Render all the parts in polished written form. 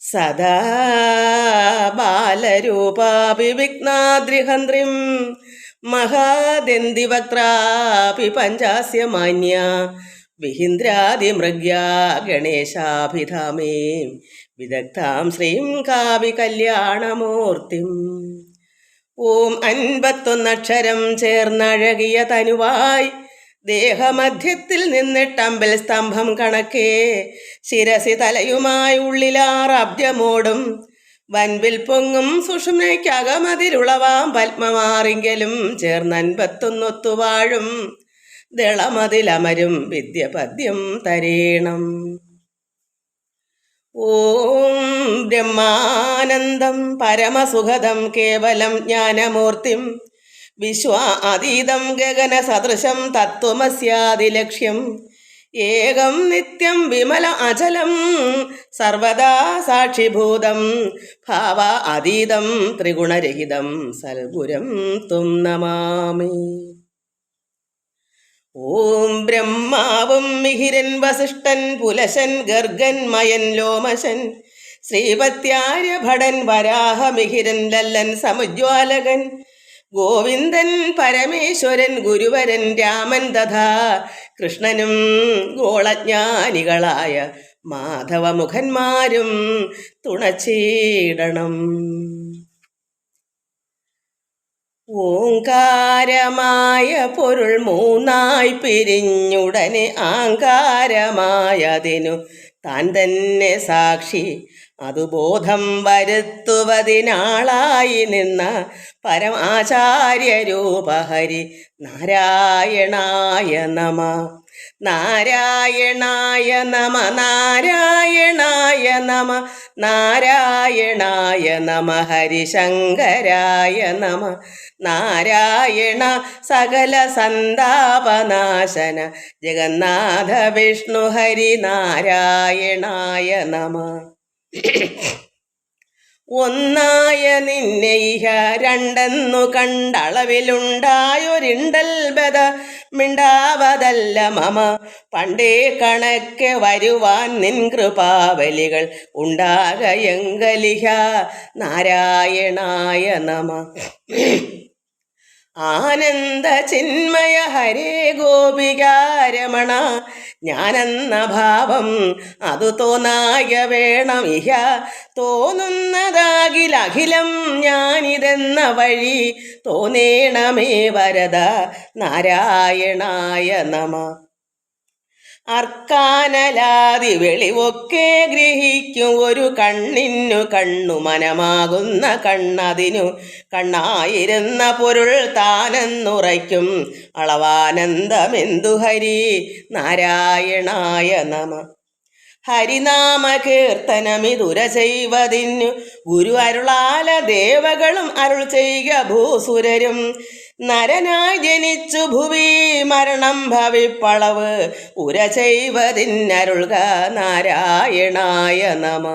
സദാ ബാലരൂപാഭിവിഘ്നാദ്രിഹന്ത്രിം മഹാദന്തിവക്ത്രാപി പഞ്ചാസ്യമാന്യ വിഹിന്ദ്രാദിമൃഗ്യാ ഗണേശാഭിധാമേ വിദഗ്ധാം ശ്രീം കാവി കല്യാണമൂർത്തിം. ഓം 51 ചേർന്നഴകിയ തനുവായി ദേഹമധ്യത്തിൽ നിന്നിട്ടമ്പൽ സ്തംഭം കണക്കേ ശിരസി തലയുമായി ഉള്ളിലാറബ്ജമോടും വൻപിൽ പൊങ്ങും സുഷുമ്നയ്ക്കകമതിരുളവാം പത്മമാറിങ്കലും ചേർന്നൻപത്തൊന്നൊത്തുവാഴും ദളമതിലമരും വിദ്യപദ്യം തരേണം. ഓം ബ്രഹ്മാനന്ദം പരമസുഖദം കേവലം ജ്ഞാനമൂർത്തിം വിശ്വാതീതം ഗഗന സദൃശം തത്വമസ്യാദിലക്ഷ്യം ഏകം നിത്യം വിമല അചലം സർവദാ സാക്ഷിഭൂതം ഭാവ അതീതം ത്രിഗുണരഹിതം സൽഗുരം ത്വം നമാമി. ഓം ബ്രഹ്മാവും മിഹിരൻ വസിഷ്ഠൻ പുലശൻ ഗർഗൻ മയൻ ലോമശൻ ശ്രീപത്യാര്യഭടൻ വരാഹമിഹിരൻ ലല്ലൻ സമുജ്വാലകൻ ഗോവിന്ദൻ പരമേശ്വരൻ ഗുരുവരൻ രാമൻ തഥാ കൃഷ്ണനും ഗോളജ്ഞാനികളായ മാധവമുഖന്മാരും തുണച്ചീടണം. ഓങ്കാരമായ പൊരുൾ മൂന്നായി പിരിഞ്ഞുടനെ ആങ്കാരമായതിനു താൻ തന്നെ സാക്ഷി അതുബോധം വരുത്തുവതിനാളായി നിന്ന പരമാചാര്യരൂപഹരി നാരായണായ നമ. നാരായണായ നമ നാരായണായ നമ നാരായണായ നമ ഹരിശങ്കരായ നമ. നാരായണ സകല സന്താപനാശന ജഗന്നാഥ വിഷ്ണു ഹരി നാരായണായ നമ. ഒന്നായ നിന്നെ ഇഹ രണ്ടെന്നു കണ്ടളവിലുണ്ടായൊരിണ്ടൽ ബദ മിണ്ടാവതല്ല മമ. പണ്ടേ കണക്കെ വരുവാൻ നിൻ കൃപാവലികൾ ഉണ്ടാകയെങ്കലിഹ നാരായണായ നമ. ആനന്ദ ചിന്മയ ഹരേ ഗോപികാരമണ ഞാനെന്ന ഭാവം അതു തോന്നായ വേണം ഇഹ തോന്നുന്നതാകിലഖിലം ഞാനിതെന്ന വഴി തോന്നേണമേ വരദ നാരായണായ നമ. അർക്കാനലാതി വെളിവൊക്കെ ഗ്രഹിക്കും ഒരു കണ്ണിനു കണ്ണു മനമാകുന്ന കണ്ണതിനു കണ്ണായിരുന്ന പൊരുൾ താനെന്നുറയ്ക്കും അളവാനന്ദമെന്തു ഹരി നാരായണായ നമ. ഹരിനാമ കീർത്തനമിതുര ചെയ്വതിന്നു ഗുരു അരുളാല ദേവകളും അരുൾ ചെയ്യുക ഭൂസുരരും. നരനായി ജനിച്ചു ഭുവി മരണം ഭവിപ്പളവ് ഉര ചെയ്വതിന്നരുൾക നാരായണായ നമ.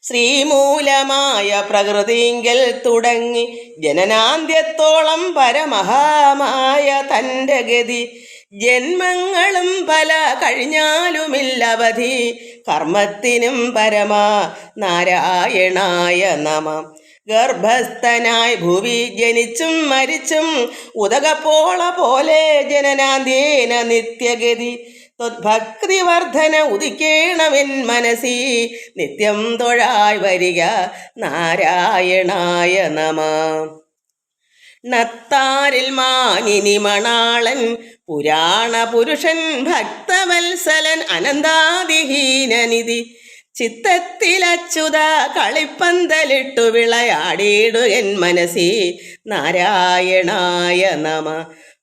ശ്രീമൂലമായ പ്രകൃതിങ്കൽ തുടങ്ങി ജനനാന്ത്യത്തോളം പരമഹാമായ തൻ്റെ ഗതി ജന്മങ്ങളും പല കഴിഞ്ഞാലുമില്ലവധി കർമ്മത്തിനും പരമാ നാരായണായ നമ. ഗർഭസ്ഥനായി ഭുവി ജനിച്ചും മരിച്ചും ഉദകപ്പോള പോലെ ജനനാന്ത്യേന നിത്യഗതി ഭക്തിവർദ്ധന ഉദിക്കേണമെൻ മനസി നിത്യം തൊഴായി വരിക നാരായണായ നമ. നത്താരിൽ മാനിനി മണാളൻ പുരാണ പുരുഷൻ ഭക്തവത്സലൻ അനന്താദിഹീനനിധി ചിത്തത്തിലച്യുത കളിപ്പന്തലിട്ടു വിളയാടിയിടുകൻ മനസി നാരായണായ നമ.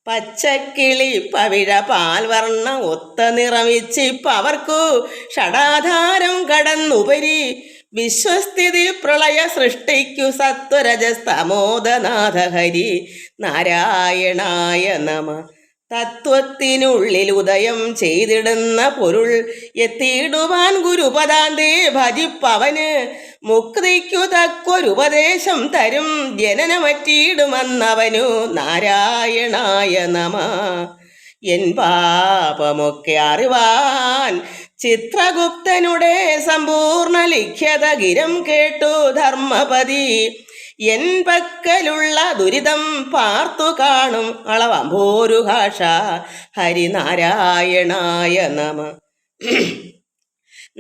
പച്ചക്കിളി പവിഴ പാൽവർണ്ണ ഒത്ത നിറമിച്ചിപ്പവർക്കു ഷടാധാരം കടന്നുപരി വിശ്വസ്ഥിതി പ്രളയ സൃഷ്ടിക്കു സത്വരജസ്തമോദനാഥ ഹരി നാരായണായ നമ. തത്വത്തിനുള്ളിൽ ഉദയം ചെയ്തിടുന്ന പൊരുൾ എത്തിയിടുവാൻ ഗുരുപദാന്തേ ഭജിപ്പവന് മുക്തിക്കു തക്കൊരുപദേശം തരും ജനനമറ്റിയിടുമെന്നവനു നാരായണായ നമ. എൻ പാപമൊക്കെ അറിവാൻ ചിത്രഗുപ്തനുടെ സമ്പൂർണ്ണ ലിഖ്യത ഗിരം കേട്ടു ധർമ്മപതി എൻ പക്കലുള്ള ദുരിതം പാർത്തു കാണും അളവമ്പോരുഭാഷ ഹരിനാരായണായ നമ.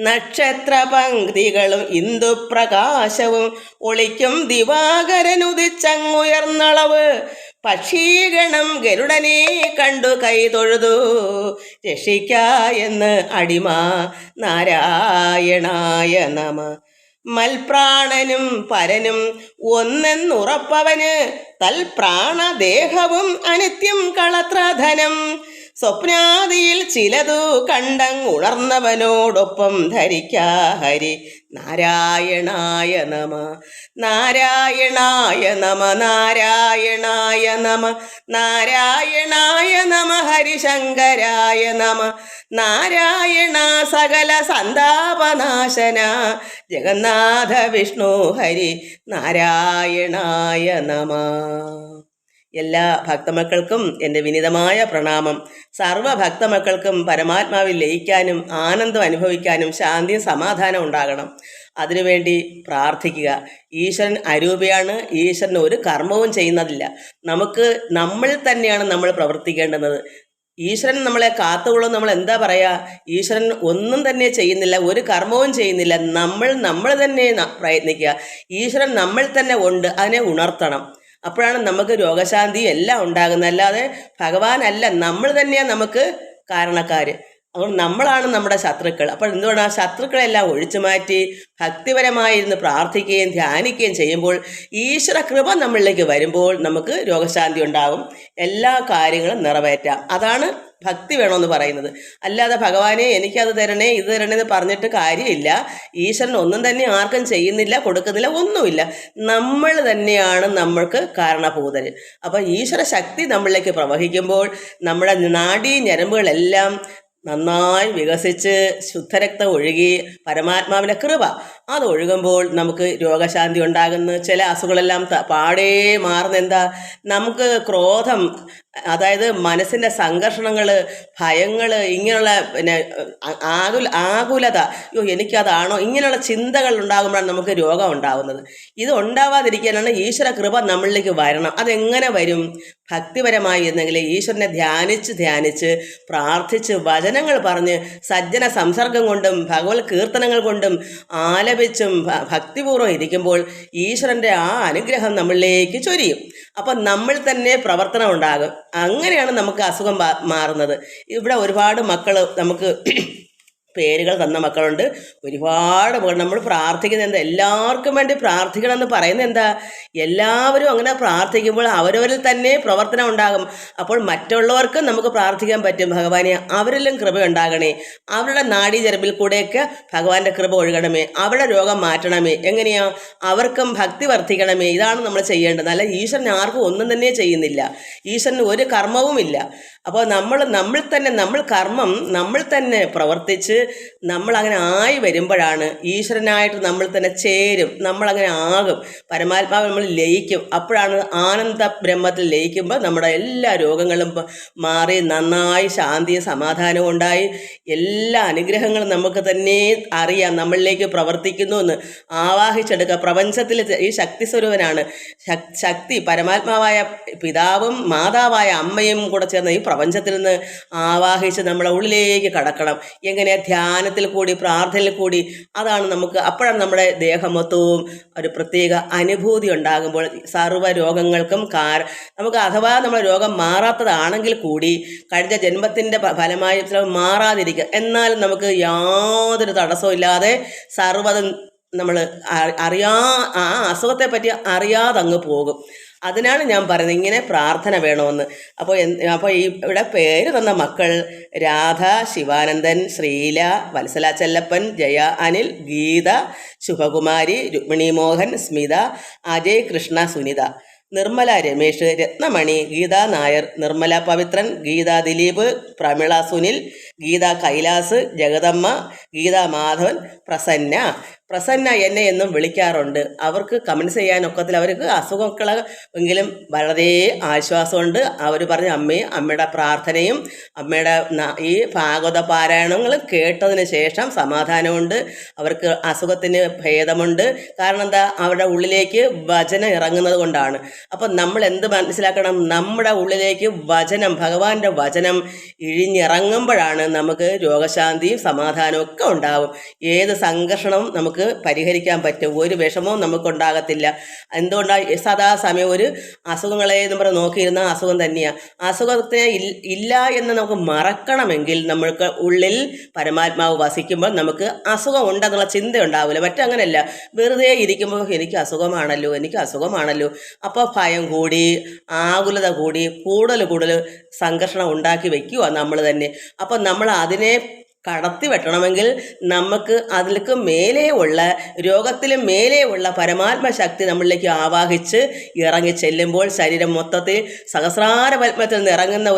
നക്ഷത്ര പങ്ക്തികളും ഇന്ദുപ്രകാശവും ഒളിക്കും ദിവാകരനുദിച്ചങ്ങുയർന്നളവ് പക്ഷീഗണം ഗരുഡനെ കണ്ടു കൈതൊഴുതു രക്ഷിക്ക എന്ന് അടിമ നാരായണായ നമ. മൽപ്രാണനും പരനും ഒന്നെന്നുറപ്പവന് തൽപ്രാണദേഹവും അനിത്യം കളത്രധനം സ്വപ്നാദിയിൽ ചിലതു കണ്ടങ്ങുണർന്നവനോടൊപ്പം ധരിക്ക ഹരി നാരായണായ നമ. നാരായണായ നമ നാരായണായ നമ നാരായണായ നമ ഹരിശങ്കരായ നമ. നാരായണ സകല സന്താപനാശന ജഗന്നാഥ വിഷ്ണു ഹരി നാരായണായ നമ. എല്ലാ ഭക്തമക്കൾക്കും എൻ്റെ വിനീതമായ പ്രണാമം. സർവ്വ ഭക്തമക്കൾക്കും പരമാത്മാവിൽ ലയിക്കാനും ആനന്ദം അനുഭവിക്കാനും ശാന്തിയും സമാധാനം ഉണ്ടാകണം. അതിനുവേണ്ടി പ്രാർത്ഥിക്കുക. ഈശ്വരൻ അരൂപിയാണ്. ഈശ്വരൻ ഒരു കർമ്മവും ചെയ്യുന്നതില്ല. നമ്മൾ തന്നെയാണ് നമ്മൾ പ്രവർത്തിക്കേണ്ടുന്നത്. ഈശ്വരൻ നമ്മളെ കാത്തുകൊള്ളും. നമ്മൾ എന്താ പറയുക, ഈശ്വരൻ ഒന്നും തന്നെ ചെയ്യുന്നില്ല, ഒരു കർമ്മവും ചെയ്യുന്നില്ല. നമ്മൾ തന്നെ പ്രയത്നിക്കുക. ഈശ്വരൻ നമ്മൾ തന്നെ ഉണ്ട്, അതിനെ ഉണർത്തണം. അപ്പോഴാണ് നമുക്ക് രോഗശാന്തി എല്ലാം ഉണ്ടാകുന്നത്. അല്ലാതെ ഭഗവാനല്ല, നമ്മൾ തന്നെയാണ് നമുക്ക് കാരണക്കാർ. അതുകൊണ്ട് നമ്മളാണ് നമ്മുടെ ശത്രുക്കൾ. അപ്പോൾ എന്തുകൊണ്ട് ആ ശത്രുക്കളെല്ലാം ഒഴിച്ചു മാറ്റി ഭക്തിപരമായിരുന്ന് പ്രാർത്ഥിക്കുകയും ധ്യാനിക്കുകയും ചെയ്യുമ്പോൾ ഈശ്വര കൃപ നമ്മളിലേക്ക് വരുമ്പോൾ നമുക്ക് രോഗശാന്തി ഉണ്ടാകും, എല്ലാ കാര്യങ്ങളും നിറവേറ്റാം. അതാണ് ഭക്തി വേണമെന്ന് പറയുന്നത്. അല്ലാതെ ഭഗവാനെ എനിക്കത് തരണേ ഇത് തരണേ എന്ന് പറഞ്ഞിട്ട് കാര്യമില്ല. ഈശ്വരൻ ഒന്നും തന്നെ ആർക്കും ചെയ്യുന്നില്ല, കൊടുക്കുന്നില്ല, ഒന്നുമില്ല. നമ്മൾ തന്നെയാണ് നമ്മൾക്ക് കാരണഭൂതര്. അപ്പം ഈശ്വര ശക്തി നമ്മളിലേക്ക് പ്രവഹിക്കുമ്പോൾ നമ്മുടെ നാഡീ ഞരമ്പുകളെല്ലാം നന്നായി വികസിച്ച് ശുദ്ധരക്തം ഒഴുകി പരമാത്മാവിൻ്റെ കൃപ അത് ഒഴുകുമ്പോൾ നമുക്ക് രോഗശാന്തി ഉണ്ടാകുന്നു. ചില അസുഖങ്ങളെല്ലാം പാടേ മാറുന്ന എന്താ, നമുക്ക് ക്രോധം, അതായത് മനസ്സിൻ്റെ സംഘർഷണങ്ങൾ, ഭയങ്ങൾ, ഇങ്ങനെയുള്ള ആകുലത, എനിക്കതാണോ, ഇങ്ങനെയുള്ള ചിന്തകൾ ഉണ്ടാകുമ്പോഴാണ് നമുക്ക് രോഗം ഉണ്ടാകുന്നത്. ഇത് ഉണ്ടാവാതിരിക്കാനാണ് ഈശ്വര കൃപ നമ്മളിലേക്ക് വരണം. അതെങ്ങനെ വരും? ഭക്തിപരമായി എന്നെങ്കിൽ ഈശ്വരനെ ധ്യാനിച്ച് പ്രാർത്ഥിച്ച് വചനങ്ങൾ പറഞ്ഞ് സജ്ജന സംസർഗം കൊണ്ടും ഭഗവത് കീർത്തനങ്ങൾ കൊണ്ടും ആലപിച്ചും ഭക്തിപൂർവ്വം ഇരിക്കുമ്പോൾ ഈശ്വരൻ്റെ ആ അനുഗ്രഹം നമ്മളിലേക്ക് ചൊരിയും. അപ്പം നമ്മൾ തന്നെ പ്രവർത്തനം ഉണ്ടാകും. അങ്ങനെയാണ് നമുക്ക് അസുഖം മാറുന്നത്. ഇവിടെ ഒരുപാട് മക്കൾ നമുക്ക് പേരുകൾ തന്ന മക്കളുണ്ട്. ഒരുപാട് നമ്മൾ പ്രാർത്ഥിക്കുന്നത് എന്താ, എല്ലാവർക്കും വേണ്ടി പ്രാർത്ഥിക്കണം എന്ന് പറയുന്നത് എന്താ, എല്ലാവരും അങ്ങനെ പ്രാർത്ഥിക്കുമ്പോൾ അവരവരിൽ തന്നെ പ്രവർത്തനം ഉണ്ടാകും. അപ്പോൾ മറ്റുള്ളവർക്കും നമുക്ക് പ്രാർത്ഥിക്കാൻ പറ്റും. ഭഗവാനെ അവരിലും കൃപ ഉണ്ടാകണേ, അവരുടെ നാഡീചരമ്പിൽ കൂടെയൊക്കെ ഭഗവാന്റെ കൃപ ഒഴുകണമേ, അവരുടെ രോഗം മാറ്റണമേ. എങ്ങനെയാ? അവർക്കും ഭക്തി വർദ്ധിക്കണമേ. ഇതാണ് നമ്മൾ ചെയ്യേണ്ടത്. അല്ല ഈശ്വരൻ ആർക്കും ഒന്നും തന്നെ ചെയ്യുന്നില്ല, ഈശ്വരന് ഒരു കർമ്മവുമില്ല. അപ്പോൾ നമ്മൾ കർമ്മം നമ്മൾ തന്നെ പ്രവർത്തിച്ച് നമ്മളങ്ങനെ ആയി വരുമ്പോഴാണ് ഈശ്വരനായിട്ട് നമ്മൾ തന്നെ ചേരും, നമ്മളങ്ങനെ ആകും, പരമാത്മാവ് നമ്മൾ ലയിക്കും. അപ്പോഴാണ് ആനന്ദ ബ്രഹ്മത്തിൽ ലയിക്കുമ്പോൾ നമ്മുടെ എല്ലാ രോഗങ്ങളും മാറി നന്നായി ശാന്തിയും സമാധാനവും ഉണ്ടായി എല്ലാ അനുഗ്രഹങ്ങളും നമുക്ക് തന്നെ അറിയാം, നമ്മളിലേക്ക് പ്രവർത്തിക്കുന്നു എന്ന് ആവാഹിച്ചെടുക്കുക. പ്രപഞ്ചത്തിൽ ഈ ശക്തി സ്വരൂപനാണ്. ശക്തി പരമാത്മാവായ പിതാവും മാതാവായ അമ്മയും കൂടെ ചേർന്ന് ഈ പ്രപഞ്ചത്തിൽ നിന്ന് ആവാഹിച്ച് നമ്മുടെ ഉള്ളിലേക്ക് കടക്കണം. എങ്ങനെ? ധ്യാനത്തിൽ കൂടി പ്രാർത്ഥനയിൽ കൂടി. അതാണ് നമുക്ക്, അപ്പോഴാണ് നമ്മുടെ ദേഹമൊത്തവും ഒരു പ്രത്യേക അനുഭൂതി ഉണ്ടാകുമ്പോൾ സർവ്വ രോഗങ്ങൾക്കും നമുക്ക് അഥവാ നമ്മുടെ രോഗം മാറാത്തതാണെങ്കിൽ കൂടി കഴിഞ്ഞ ജന്മത്തിൻ്റെ ഫലമായി മാറാതിരിക്കുക, എന്നാലും നമുക്ക് യാതൊരു തടസ്സവും ഇല്ലാതെ സർവ്വതും നമ്മൾ ആ അസുഖത്തെ പറ്റി അറിയാതെ അങ്ങ് പോകും. അതിനാണ് ഞാൻ പറയുന്നത് ഇങ്ങനെ പ്രാർത്ഥന വേണമെന്ന്. അപ്പോൾ ഇവിടെ പേര് തന്ന മക്കൾ രാധ, ശിവാനന്ദൻ, ശ്രീല, വത്സല ചെല്ലപ്പൻ, ജയ അനിൽ, ഗീത, ശുഭകുമാരി, രുക്മിണി മോഹൻ, സ്മിത, അജയ് കൃഷ്ണ, സുനിത, നിർമ്മല രമേഷ്, രത്നമണി, ഗീത നായർ, നിർമ്മല പവിത്രൻ, ഗീത ദിലീപ്, പ്രമിള സുനിൽ, ഗീത കൈലാസ്, ജഗദമ്മ, ഗീത മാധവൻ, പ്രസന്ന, പ്രസന്ന എന്നെ എന്നും വിളിക്കാറുണ്ട്. അവർക്ക് കമൻസ് ചെയ്യാനൊക്കത്തില്ല, അവർക്ക് അസുഖങ്ങൾ എങ്കിലും വളരെ ആശ്വാസമുണ്ട്. അവർ പറഞ്ഞ അമ്മയുടെ പ്രാർത്ഥനയും അമ്മയുടെ ഈ ഭാഗവത പാരായണങ്ങളും കേട്ടതിന് ശേഷം സമാധാനമുണ്ട്, അവർക്ക് അസുഖത്തിന് ഭേദമുണ്ട്. കാരണം എന്താ, അവരുടെ ഉള്ളിലേക്ക് വചനം ഇറങ്ങുന്നത് കൊണ്ടാണ്. അപ്പം നമ്മൾ എന്ത് മനസ്സിലാക്കണം, നമ്മുടെ ഉള്ളിലേക്ക് വചനം, ഭഗവാന്റെ വചനം ഇഴിഞ്ഞിറങ്ങുമ്പോഴാണ് നമുക്ക് രോഗശാന്തിയും സമാധാനവും ഒക്കെ ഉണ്ടാവും. ഏത് സംഘർഷണവും നമുക്ക് പരിഹരിക്കാൻ പറ്റും, ഒരു വിഷമവും നമുക്കുണ്ടാകത്തില്ല. എന്തുകൊണ്ടാണ് സദാസമയം ഒരു അസുഖങ്ങളെ നമ്മൾ നോക്കിയിരുന്ന അസുഖം തന്നെയാണ്. അസുഖത്തിനെ ഇല്ല എന്ന് നമുക്ക് മറക്കണമെങ്കിൽ നമ്മൾക്ക് ഉള്ളിൽ പരമാത്മാവ് വസിക്കുമ്പോൾ നമുക്ക് അസുഖം ഉണ്ടെന്നുള്ള ചിന്ത ഉണ്ടാവില്ല. മറ്റങ്ങനെയല്ല, വെറുതെ ഇരിക്കുമ്പോൾ എനിക്ക് അസുഖമാണല്ലോ. അപ്പോൾ ഭയം കൂടി, ആകുലത കൂടി, കൂടുതൽ സംഘർഷണം ഉണ്ടാക്കി വെക്കുക നമ്മൾ തന്നെ. അപ്പം നമ്മൾ അതിനെ കടത്തി വെട്ടണമെങ്കിൽ നമുക്ക് അതിലേക്ക് മേലെയുള്ള, രോഗത്തിലും മേലെയുള്ള പരമാത്മ ശക്തി നമ്മളിലേക്ക് ആവാഹിച്ച് ഇറങ്ങി ചെല്ലുമ്പോൾ ശരീരം മൊത്തത്തിൽ സഹസ്രാര പത്മത്തിൽ നിന്ന് ഇറങ്ങുന്ന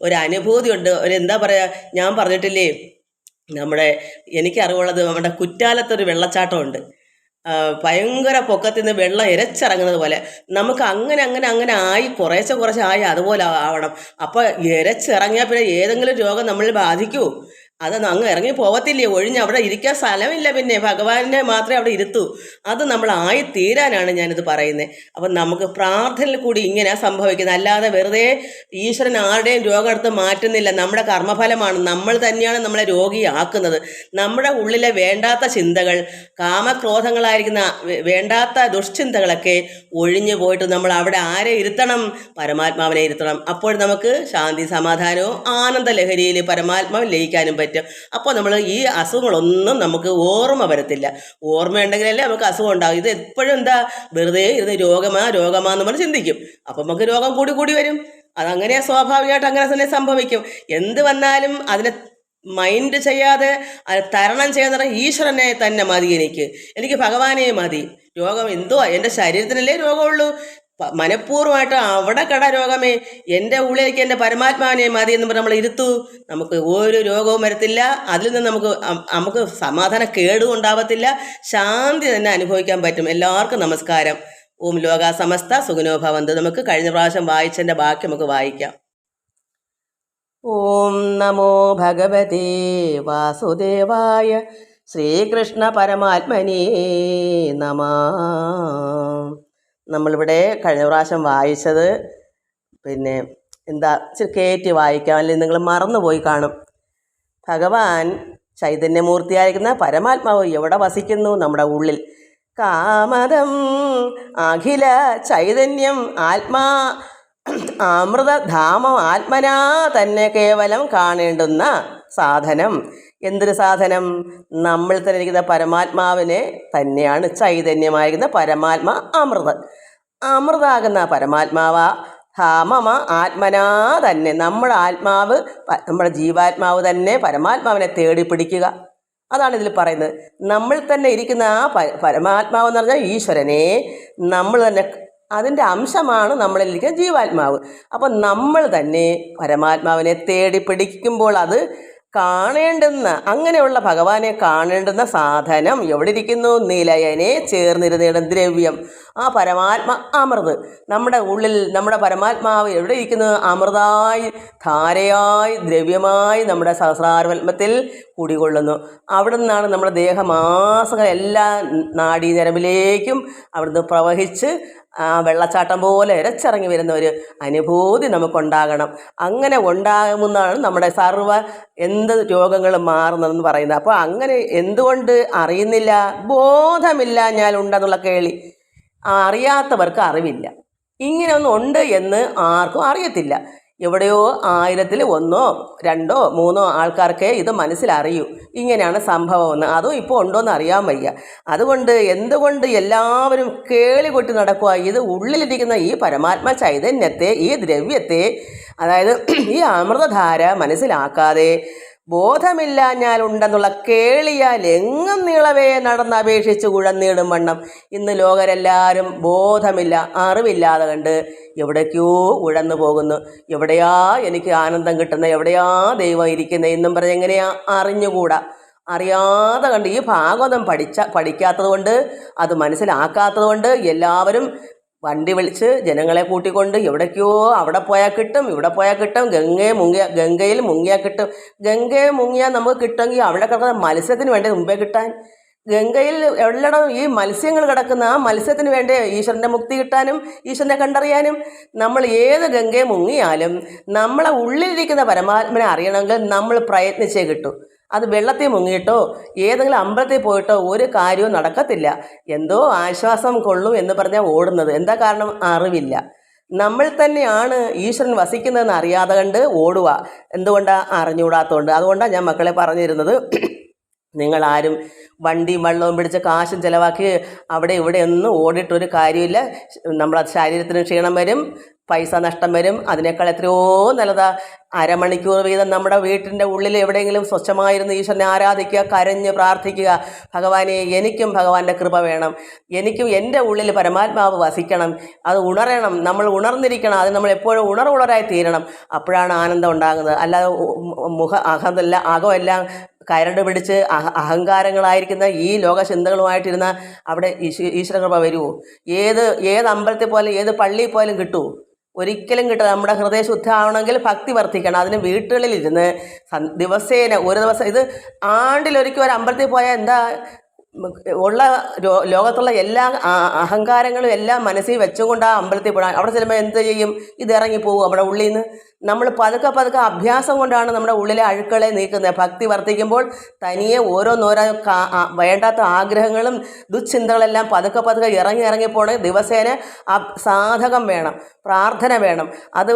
ഒരു അനുഭൂതിയുണ്ട്. എന്താ പറയുക, ഞാൻ പറഞ്ഞിട്ടില്ലേ, എനിക്കറിവുള്ളത് നമ്മുടെ കുറ്റാലത്തൊരു വെള്ളച്ചാട്ടമുണ്ട്. ഭയങ്കര പൊക്കത്തിൽ നിന്ന് വെള്ളം ഇരച്ചിറങ്ങുന്നത് പോലെ നമുക്ക് അങ്ങനെ ആയി കുറേശ്ശെ ആയി അതുപോലെ ആവണം. അപ്പോൾ ഇരച്ചിറങ്ങിയാൽ പിന്നെ ഏതെങ്കിലും രോഗം നമ്മളിൽ ബാധിക്കൂ? അതൊന്നും അങ്ങ് ഇറങ്ങി പോകത്തില്ലേ, ഒഴിഞ്ഞ് അവിടെ ഇരിക്കാൻ സ്ഥലമില്ല. പിന്നെ ഭഗവാനെ മാത്രമേ അവിടെ ഇരുത്തൂ. അത് നമ്മൾ ആയിത്തീരാനാണ് ഞാനിത് പറയുന്നത്. അപ്പം നമുക്ക് പ്രാർത്ഥനയിൽ കൂടി ഇങ്ങനെ സംഭവിക്കുന്നത്, അല്ലാതെ വെറുതെ ഈശ്വരൻ ആരുടെയും രോഗം എടുത്ത് മാറ്റുന്നില്ല. നമ്മുടെ കർമ്മഫലമാണ്, നമ്മൾ തന്നെയാണ് നമ്മളെ രോഗിയാക്കുന്നത്. നമ്മുടെ ഉള്ളിലെ വേണ്ടാത്ത ചിന്തകൾ, കാമക്രോധങ്ങളായിരിക്കുന്ന വേണ്ടാത്ത ദുഷ്ചിന്തകളൊക്കെ ഒഴിഞ്ഞു പോയിട്ട് നമ്മൾ അവിടെ ആരെ ഇരുത്തണം? പരമാത്മാവിനെ ഇരുത്തണം. അപ്പോൾ നമുക്ക് ശാന്തി, സമാധാനവും ആനന്ദ ലഹരിയിൽ പരമാത്മാവിൽ ലയിക്കാനും പറ്റും. അപ്പോൾ നമ്മൾ ഈ അസുഖങ്ങളൊന്നും നമുക്ക് ഓർമ്മ വരത്തില്ല. ഓർമ്മയുണ്ടെങ്കിലല്ലേ നമുക്ക് അസുഖം ഉണ്ടാകും. ഇത് എപ്പോഴും എന്താ, വെറുതെ ഇരുന്ന് രോഗമാന്ന് പറഞ്ഞ് ചിന്തിക്കും. അപ്പം നമുക്ക് രോഗം കൂടി വരും. അതങ്ങനെ സ്വാഭാവികമായിട്ട് അങ്ങനെ തന്നെ സംഭവിക്കും. എന്ത് വന്നാലും അതിനെ മൈൻഡ് ചെയ്യാതെ തരണം ചെയ്യുന്ന ഈശ്വരനെ തന്നെ മതി. എനിക്ക് ഭഗവാനെ മതി. രോഗം എന്തുവാ, എൻ്റെ ശരീരത്തിനല്ലേ രോഗമുള്ളൂ. മനഃപൂർവ്വമായിട്ട് അവിടെ രോഗമേ, എൻ്റെ ഉള്ളിലേക്ക് എൻ്റെ പരമാത്മാവിനെ മതി എന്ന് പറഞ്ഞ് നമ്മൾ ഇരുത്തൂ, നമുക്ക് ഒരു രോഗവും വരത്തില്ല. അതിൽ നിന്ന് നമുക്ക് സമാധാന കേടും ഉണ്ടാവത്തില്ല, ശാന്തി തന്നെ അനുഭവിക്കാൻ പറ്റും. എല്ലാവർക്കും നമസ്കാരം. ഓം ലോകാ സമസ്ത സുഖിനോ ഭവന്തു. നമുക്ക് കഴിഞ്ഞ പ്രാവശ്യം വായിച്ചതിൻ്റെ ബാക്കി നമുക്ക് വായിക്കാം. ഓം നമോ ഭഗവതേ വാസുദേവായ ശ്രീകൃഷ്ണ പരമാത്മനേ നമഃ. നമ്മളിവിടെ കഴിഞ്ഞ പ്രാവശ്യം വായിച്ചത് ഇച്ചിരി കയറ്റി വായിക്കാം, അല്ലെങ്കിൽ നിങ്ങൾ മറന്നുപോയി കാണും. ഭഗവാൻ ചൈതന്യമൂർത്തിയായിരിക്കുന്ന പരമാത്മാവ് എവിടെ വസിക്കുന്നു? നമ്മുടെ ഉള്ളിൽ. കാമദം അഖില ചൈതന്യം ആത്മാ അമൃതധാമം ആത്മനാ തന്നെ കേവലം കാണേണ്ടുന്ന സാധനം. എന്തൊരു സാധനം? നമ്മൾ തന്നെ ഇരിക്കുന്ന പരമാത്മാവിനെ തന്നെയാണ് ചൈതന്യമായിരിക്കുന്ന പരമാത്മാ അമൃതാകുന്ന പരമാത്മാവ ധാമമ ആത്മനാ തന്നെ. നമ്മുടെ ആത്മാവ്, നമ്മുടെ ജീവാത്മാവ് തന്നെ പരമാത്മാവിനെ തേടി പിടിക്കുക. അതാണ് ഇതിൽ പറയുന്നത്. നമ്മൾ തന്നെ ഇരിക്കുന്ന ആ പരമാത്മാവ് എന്ന് പറഞ്ഞാൽ ഈശ്വരനെ നമ്മൾ തന്നെ, അതിൻ്റെ അംശമാണ് നമ്മളിലിരിക്കുന്ന ജീവാത്മാവ്. അപ്പം നമ്മൾ തന്നെ പരമാത്മാവിനെ തേടി പിടിക്കുമ്പോൾ അത് കാണേണ്ടുന്ന, അങ്ങനെയുള്ള ഭഗവാനെ കാണേണ്ടുന്ന സാധനം എവിടെ ഇരിക്കുന്നു? നിലയനെ ചേർന്നിരുന്ന ദ്രവ്യം, ആ പരമാത്മ അമൃത്. നമ്മുടെ ഉള്ളിൽ നമ്മുടെ പരമാത്മാവ് എവിടെ ഇരിക്കുന്നു? അമൃതായി, ധാരയായി, ദ്രവ്യമായി നമ്മുടെ സഹസ്രാരപത്മത്തിൽ കുടികൊള്ളുന്നു. അവിടെ നിന്നാണ് നമ്മുടെ ദേഹമാസങ്ങൾ എല്ലാ നാഡീഞരമ്പിലേക്കും അവിടുന്ന് പ്രവഹിച്ച് ആ വെള്ളച്ചാട്ടം പോലെ ഇരച്ചിറങ്ങി വരുന്ന ഒരു അനുഭൂതി നമുക്കുണ്ടാകണം. അങ്ങനെ ഉണ്ടാകുമെന്നാണ് നമ്മുടെ എന്ത് രോഗങ്ങളും മാറുന്നതെന്ന് പറയുന്നത്. അപ്പോൾ അങ്ങനെ എന്തുകൊണ്ട് അറിയുന്നില്ല? ബോധമില്ലാഞ്ഞാലുണ്ടെന്നുള്ള കേളി. അറിയാത്തവർക്ക് അറിവില്ല. ഇങ്ങനെ ഒന്നും ഉണ്ട് എന്ന് ആർക്കും അറിയത്തില്ല. എവിടെയോ 1000-ൽ 1, 2, 3 ആൾക്കാർക്ക് ഇത് മനസ്സിലറിയൂ ഇങ്ങനെയാണ് സംഭവമെന്ന്. അതും ഇപ്പോൾ ഉണ്ടോയെന്ന് അറിയാൻ വയ്യ. അതുകൊണ്ട് എന്തുകൊണ്ട് എല്ലാവരും കേളി കൊട്ടി നടക്കുക? ഇത് ഉള്ളിലിരിക്കുന്ന ഈ പരമാത്മ ചൈതന്യത്തെ, ഈ ദ്രവ്യത്തെ, അതായത് ഈ അമൃതധാര മനസ്സിലാക്കാതെ ബോധമില്ലാഞ്ഞാലുണ്ടെന്നുള്ള കേളിയാൽ എങ്ങും നീളവേ നടന്നപേക്ഷിച്ച് കുഴന്നിടും വണ്ണം ഇന്ന് ലോകരെല്ലാവരും ബോധമില്ല, അറിവില്ലാതെ കണ്ട് എവിടേക്കോ ഉഴന്നു പോകുന്നു. എവിടെയാ എനിക്ക് ആനന്ദം കിട്ടുന്നത്, എവിടെയാ ദൈവം ഇരിക്കുന്നത് എന്നും പറഞ്ഞ് എങ്ങനെയാ അറിഞ്ഞുകൂടാ. അറിയാതെ കണ്ട് ഈ ഭാഗവതം പഠിക്കാത്തത് കൊണ്ട്, അത് മനസ്സിലാക്കാത്തത് കൊണ്ട് എല്ലാവരും വണ്ടി വിളിച്ച് ജനങ്ങളെ കൂട്ടിക്കൊണ്ട് എവിടേക്കോ അവിടെ പോയാൽ കിട്ടും, ഇവിടെ പോയാൽ കിട്ടും, ഗംഗയിൽ മുങ്ങിയാൽ കിട്ടും. ഗംഗയെ മുങ്ങിയാൽ നമുക്ക് കിട്ടുമെങ്കിൽ അവിടെ കിടക്കുന്ന മത്സ്യത്തിന് വേണ്ടി മുമ്പേ കിട്ടാൻ. ഗംഗയിൽ എവിടെയിടം ഈ മത്സ്യങ്ങൾ കിടക്കുന്ന ആ മത്സ്യത്തിന് വേണ്ടി ഈശ്വരൻ്റെ മുക്തി കിട്ടാനും ഈശ്വരനെ കണ്ടറിയാനും. നമ്മൾ ഏത് ഗംഗയെ മുങ്ങിയാലും നമ്മളെ ഉള്ളിലിരിക്കുന്ന പരമാത്മനെ അറിയണമെങ്കിൽ നമ്മൾ പ്രയത്നിച്ചേ കിട്ടൂ. അത് വെള്ളത്തിൽ മുങ്ങിയിട്ടോ ഏതെങ്കിലും അമ്പലത്തിൽ പോയിട്ടോ ഒരു കാര്യവും നടക്കത്തില്ല. എന്തോ ആശ്വാസം കൊള്ളും എന്ന് പറഞ്ഞാൽ ഓടുന്നത്. എന്താ കാരണം? അറിവില്ല. നമ്മൾ തന്നെയാണ് ഈശ്വരൻ വസിക്കുന്നതെന്ന് അറിയാതെ കണ്ട് ഓടുക. എന്തുകൊണ്ടാണ്? അറിഞ്ഞുകൂടാത്തതുകൊണ്ട്. അതുകൊണ്ടാണ് ഞാൻ മക്കളെ പറഞ്ഞിരുന്നത്, നിങ്ങളാരും വണ്ടിയും വെള്ളവും പിടിച്ച് കാശും ചിലവാക്കി അവിടെ ഇവിടെ ഒന്നും ഓടിയിട്ടൊരു കാര്യമില്ല. നമ്മളെ ശരീരത്തിന് ക്ഷീണം വരും, പൈസ നഷ്ടം വരും. അതിനേക്കാൾ എത്രയോ നല്ലതാ അരമണിക്കൂർ വീതം നമ്മുടെ വീട്ടിൻ്റെ ഉള്ളിൽ എവിടെയെങ്കിലും സ്വച്ഛമായിരുന്ന് ഈശ്വരനെ ആരാധിക്കുക, കരഞ്ഞ് പ്രാർത്ഥിക്കുക. ഭഗവാനെ, എനിക്കും ഭഗവാന്റെ കൃപ വേണം, എനിക്കും എൻ്റെ ഉള്ളിൽ പരമാത്മാവ് വസിക്കണം, അത് ഉണരണം, നമ്മൾ ഉണർന്നിരിക്കണം, അത് നമ്മൾ എപ്പോഴും ഉണർവുള്ളവരായി തീരണം. അപ്പോഴാണ് ആനന്ദം ഉണ്ടാകുന്നത്. അല്ലാതെ അകമെല്ലാം കരട് പിടിച്ച് അഹങ്കാരങ്ങളായിരിക്കുന്ന ഈ ലോക ചിന്തകളുമായിട്ടിരുന്ന അവിടെ ഈശ്വരകൃപ വരുമോ? ഏത് അമ്പലത്തിൽ പോയാലും ഏത് പള്ളിയിൽ പോയാലും കിട്ടുമോ? ഒരിക്കലും കിട്ടുക. നമ്മുടെ ഹൃദയ ശുദ്ധമാവണമെങ്കിൽ ഭക്തി വർദ്ധിക്കണം. അതിന് വീട്ടുകളിലിരുന്ന് ദിവസേന ഒരു ദിവസം, ഇത് ആണ്ടിലൊരിക്കൽ ഒരു അമ്പലത്തിൽ പോയാൽ എന്താ ഉള്ള ലോകത്തുള്ള എല്ലാ അഹങ്കാരങ്ങളും എല്ലാം മനസ്സിൽ വെച്ചുകൊണ്ട് ആ അമ്പലത്തിൽ പോകണം. അവിടെ ചെല്ലുമ്പോൾ എന്ത് ചെയ്യും? ഇതിറങ്ങി പോകും നമ്മുടെ ഉള്ളിൽ നിന്ന്. നമ്മൾ പതുക്കെ അഭ്യാസം കൊണ്ടാണ് നമ്മുടെ ഉള്ളിലെ അഴുക്കളെ നീക്കുന്നത്. ഭക്തി വർദ്ധിക്കുമ്പോൾ തനിയെ ഓരോന്നോരോ വേണ്ടാത്ത ആഗ്രഹങ്ങളും ദുശ്ചിന്തകളെല്ലാം പതുക്കെ ഇറങ്ങി പോകണമെങ്കിൽ ദിവസേന സാധകം വേണം, പ്രാർത്ഥന വേണം. അത്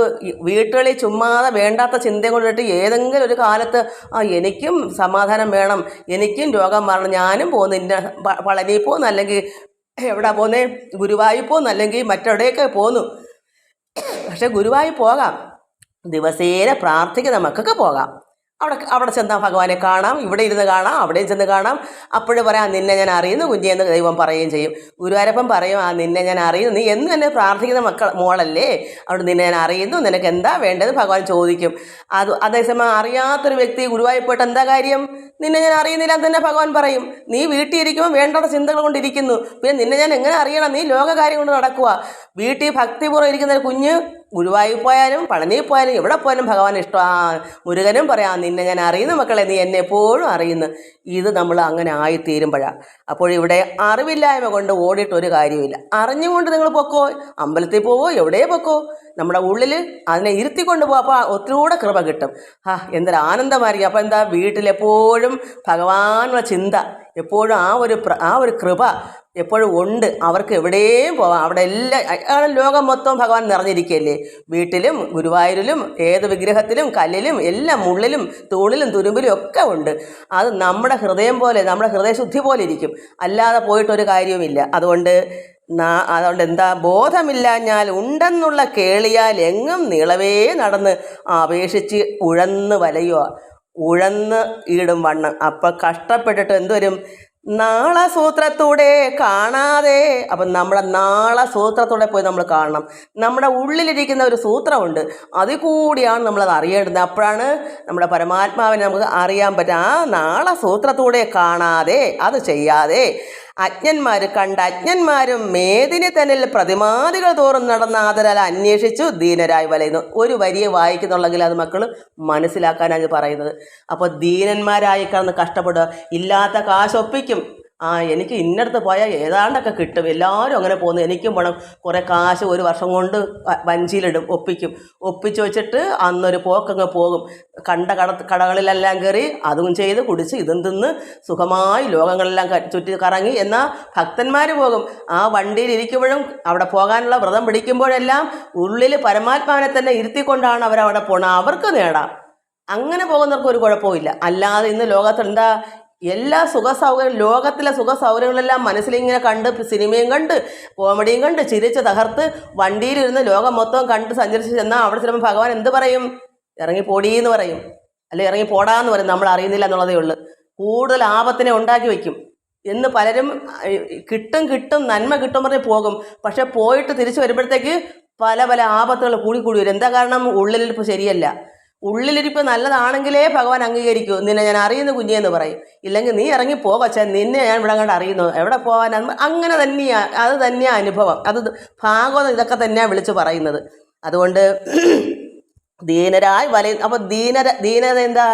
വീട്ടുകളിൽ ചുമ്മാതെ വേണ്ടാത്ത ചിന്ത കൊണ്ടിട്ട് ഏതെങ്കിലും ഒരു കാലത്ത് എനിക്കും സമാധാനം വേണം, എനിക്കും രോഗം മാറണം, ഞാനും പോകുന്നു, ഇന്ന പളനി പോകുന്നു, അല്ലെങ്കിൽ എവിടെ പോകുന്നേ, ഗുരുവായൂർ പോകുന്നു, അല്ലെങ്കിൽ മറ്റെവിടെയൊക്കെ പോകുന്നു. പക്ഷെ ഗുരുവായൂർ പോകാം, ദിവസേന പ്രാർത്ഥിക്കുന്ന മക്കൾക്ക് പോകാം. അവിടെ ചെന്നാൽ ഭഗവാനെ കാണാം, ഇവിടെ ഇരുന്ന് കാണാം, അവിടെ ചെന്ന് കാണാം. അപ്പോഴും പറയാം, നിന്നെ ഞാൻ അറിയുന്നു കുഞ്ഞെ എന്ന് ദൈവം പറയുകയും ചെയ്യും. ഗുരുവായൂരപ്പൻ പറയും, നിന്നെ ഞാൻ അറിയുന്നു, നീ എന്ന് തന്നെ പ്രാർത്ഥിക്കുന്ന മോളല്ലേ, അവിടെ നിന്നെ ഞാൻ അറിയുന്നു, നിനക്ക് എന്താ വേണ്ടത് ഭഗവാൻ ചോദിക്കും. അതേസമയം അറിയാത്തൊരു വ്യക്തി ഗുരുവായൂർ പോയിട്ട് എന്താ കാര്യം? നിന്നെ ഞാൻ അറിയുന്നില്ല എന്ന് തന്നെ ഭഗവാൻ പറയും. നീ വീട്ടിൽ ഇരിക്കുമ്പോൾ വേണ്ടാത്ത ചിന്തകൾ കൊണ്ടിരിക്കുന്നു, പിന്നെ നിന്നെ ഞാൻ എങ്ങനെ അറിയണം? നീ ലോകകാര്യം കൊണ്ട് നടക്കുക. വീട്ടിൽ ഭക്തിപൂർവ്വം ഇരിക്കുന്ന ഒരു കുഞ്ഞ് ഗുരുവായൂർ പോയാലും പളനിയിൽ പോയാലും എവിടെ പോയാലും ഭഗവാൻ ഇഷ്ടം. മുരുകനും പറയാം, നിന്നെ ഞാൻ അറിയുന്നു മക്കളെ, നീ എന്നെ എപ്പോഴും അറിയുന്നു. ഇത് നമ്മൾ അങ്ങനെ ആയിത്തീരുമ്പോഴാണ്. അപ്പോഴിവിടെ അറിവില്ലായ്മ കൊണ്ട് ഓടിയിട്ടൊരു കാര്യമില്ല. അറിഞ്ഞുകൊണ്ട് നിങ്ങൾ പൊക്കോ, അമ്പലത്തിൽ പോവോ, എവിടെ പൊക്കോ, നമ്മുടെ ഉള്ളിൽ അതിനെ ഇരുത്തിക്കൊണ്ട് പോകും. അപ്പോൾ ഒത്തിരികൂടെ കൃപ കിട്ടും. എന്തൊരു ആനന്ദമായിരിക്കും. അപ്പോൾ എന്താ, വീട്ടിലെപ്പോഴും ഭഗവാനുള്ള ചിന്ത, എപ്പോഴും ആ ഒരു കൃപ എപ്പോഴും ഉണ്ട്. അവർക്ക് എവിടെയും പോവാം. അവിടെ എല്ലാം ലോകം മൊത്തം ഭഗവാൻ നിറഞ്ഞിരിക്കുകയല്ലേ. വീട്ടിലും ഗുരുവായൂരിലും ഏത് വിഗ്രഹത്തിലും കല്ലിലും എല്ലാം മുള്ളിലും തൂണിലും തുരുമ്പിലും ഒക്കെ ഉണ്ട്. അത് നമ്മുടെ ഹൃദയം പോലെ, നമ്മുടെ ഹൃദയശുദ്ധി പോലെ ഇരിക്കും. അല്ലാതെ പോയിട്ടൊരു കാര്യവുമില്ല. അതുകൊണ്ട് എന്താ, ബോധമില്ലാഞ്ഞാൽ ഉണ്ടെന്നുള്ള കേളിയാൽ എങ്ങും നീളവേ നടന്ന് അപേക്ഷിച്ച് ഉഴന്ന് വലയുക, ഉഴന്ന് ഈടും വണ്ണം. അപ്പം കഷ്ടപ്പെട്ടിട്ട് എന്തുവരും? നാളസൂത്രത്തൂടെ കാണാതെ. അപ്പം നമ്മുടെ നാളസൂത്രത്തൂടെ പോയി നമ്മൾ കാണണം. നമ്മുടെ ഉള്ളിലിരിക്കുന്ന ഒരു സൂത്രമുണ്ട്, അതിൽ കൂടിയാണ് നമ്മളത് അറിയേണ്ടത്. അപ്പോഴാണ് നമ്മുടെ പരമാത്മാവിനെ നമുക്ക് അറിയാൻ പറ്റുക. ആ നാളസൂത്രത്തൂടെ കാണാതെ, അത് ചെയ്യാതെ അജ്ഞന്മാരും മേദിനി തന്നിൽ പ്രതിമാദികൾ തോറും നടന്ന ആദരാൽ അന്വേഷിച്ചു ദീനരായി വലയുന്നു. ഒരു വരിയെ വായിക്കുന്നുള്ളെങ്കിൽ അത് മക്കൾ മനസ്സിലാക്കാനാണ് പറയുന്നത്. അപ്പോൾ ദീനന്മാരായി കിടന്ന് കഷ്ടപ്പെടുക, ഇല്ലാത്ത കാശ് ഒപ്പിക്കും. എനിക്ക് ഇന്നടത്ത് പോയാൽ ഏതാണ്ടൊക്കെ കിട്ടും, എല്ലാവരും അങ്ങനെ പോകുന്നു, എനിക്കും വേണം. കുറേ കാശ് ഒരു വർഷം കൊണ്ട് വഞ്ചിയിലിടും, ഒപ്പിച്ച് വെച്ചിട്ട് അന്നൊരു പോക്കങ്ങ് പോകും. കണ്ട കടകളിലെല്ലാം കയറി അതും ചെയ്ത് കുടിച്ച് ഇതും തിന്ന് സുഖമായി ലോകങ്ങളെല്ലാം ചുറ്റി കറങ്ങി. എന്നാൽ ഭക്തന്മാർ പോകും. ആ വണ്ടിയിൽ ഇരിക്കുമ്പോഴും അവിടെ പോകാനുള്ള വ്രതം പിടിക്കുമ്പോഴെല്ലാം ഉള്ളിൽ പരമാത്മാവിനെ തന്നെ ഇരുത്തിക്കൊണ്ടാണ് അവരവിടെ പോകണം. അവർക്ക് നേടാം. അങ്ങനെ പോകുന്നവർക്ക് ഒരു കുഴപ്പമില്ല. അല്ലാതെ ഇന്ന് ലോകത്ത് എന്താ, എല്ലാ ലോകത്തിലെ സുഖ സൗകര്യങ്ങളെല്ലാം മനസ്സിലിങ്ങനെ കണ്ട്, സിനിമയും കണ്ട് കോമഡിയും കണ്ട് ചിരിച്ച് തകർത്ത് വണ്ടിയിലിരുന്ന് ലോകം മൊത്തം കണ്ട് സഞ്ചരിച്ച് ചെന്നാൽ അവിടെ ചിലപ്പോൾ ഭഗവാൻ എന്ത് പറയും? ഇറങ്ങി പോടീന്ന് പറയും, അല്ലെ ഇറങ്ങി പോടാന്ന് പറയും. നമ്മൾ അറിയുന്നില്ല എന്നുള്ളതേ ഉള്ളൂ. കൂടുതൽ ആപത്തിനെ ഉണ്ടാക്കി വയ്ക്കും എന്ന് പലരും കിട്ടും നന്മ കിട്ടും പറഞ്ഞ് പോകും. പക്ഷെ പോയിട്ട് തിരിച്ചു വരുമ്പോഴത്തേക്ക് പല ആപത്തുകൾ കൂടി വരും. എന്താ കാരണം? ഉള്ളിലിരിപ്പ് ശരിയല്ല. ഉള്ളിലിരിപ്പ് നല്ലതാണെങ്കിലേ ഭഗവാൻ അംഗീകരിക്കൂ. നിന്നെ ഞാൻ അറിയുന്നു കുഞ്ഞെന്ന് പറയും. ഇല്ലെങ്കിൽ നീ ഇറങ്ങി പോകച്ച, നിന്നെ ഞാൻ ഇവിടെ കണ്ട് അറിയുന്നു, എവിടെ പോകാൻ. അങ്ങനെ തന്നെയാണ്, അത് തന്നെയാണ് അനുഭവം. അത് ഭാഗവതം ഇതൊക്കെ തന്നെയാണ് വിളിച്ച് പറയുന്നത്. അതുകൊണ്ട് ദീനരായി വലയും. അപ്പോൾ ദീനത എന്താ?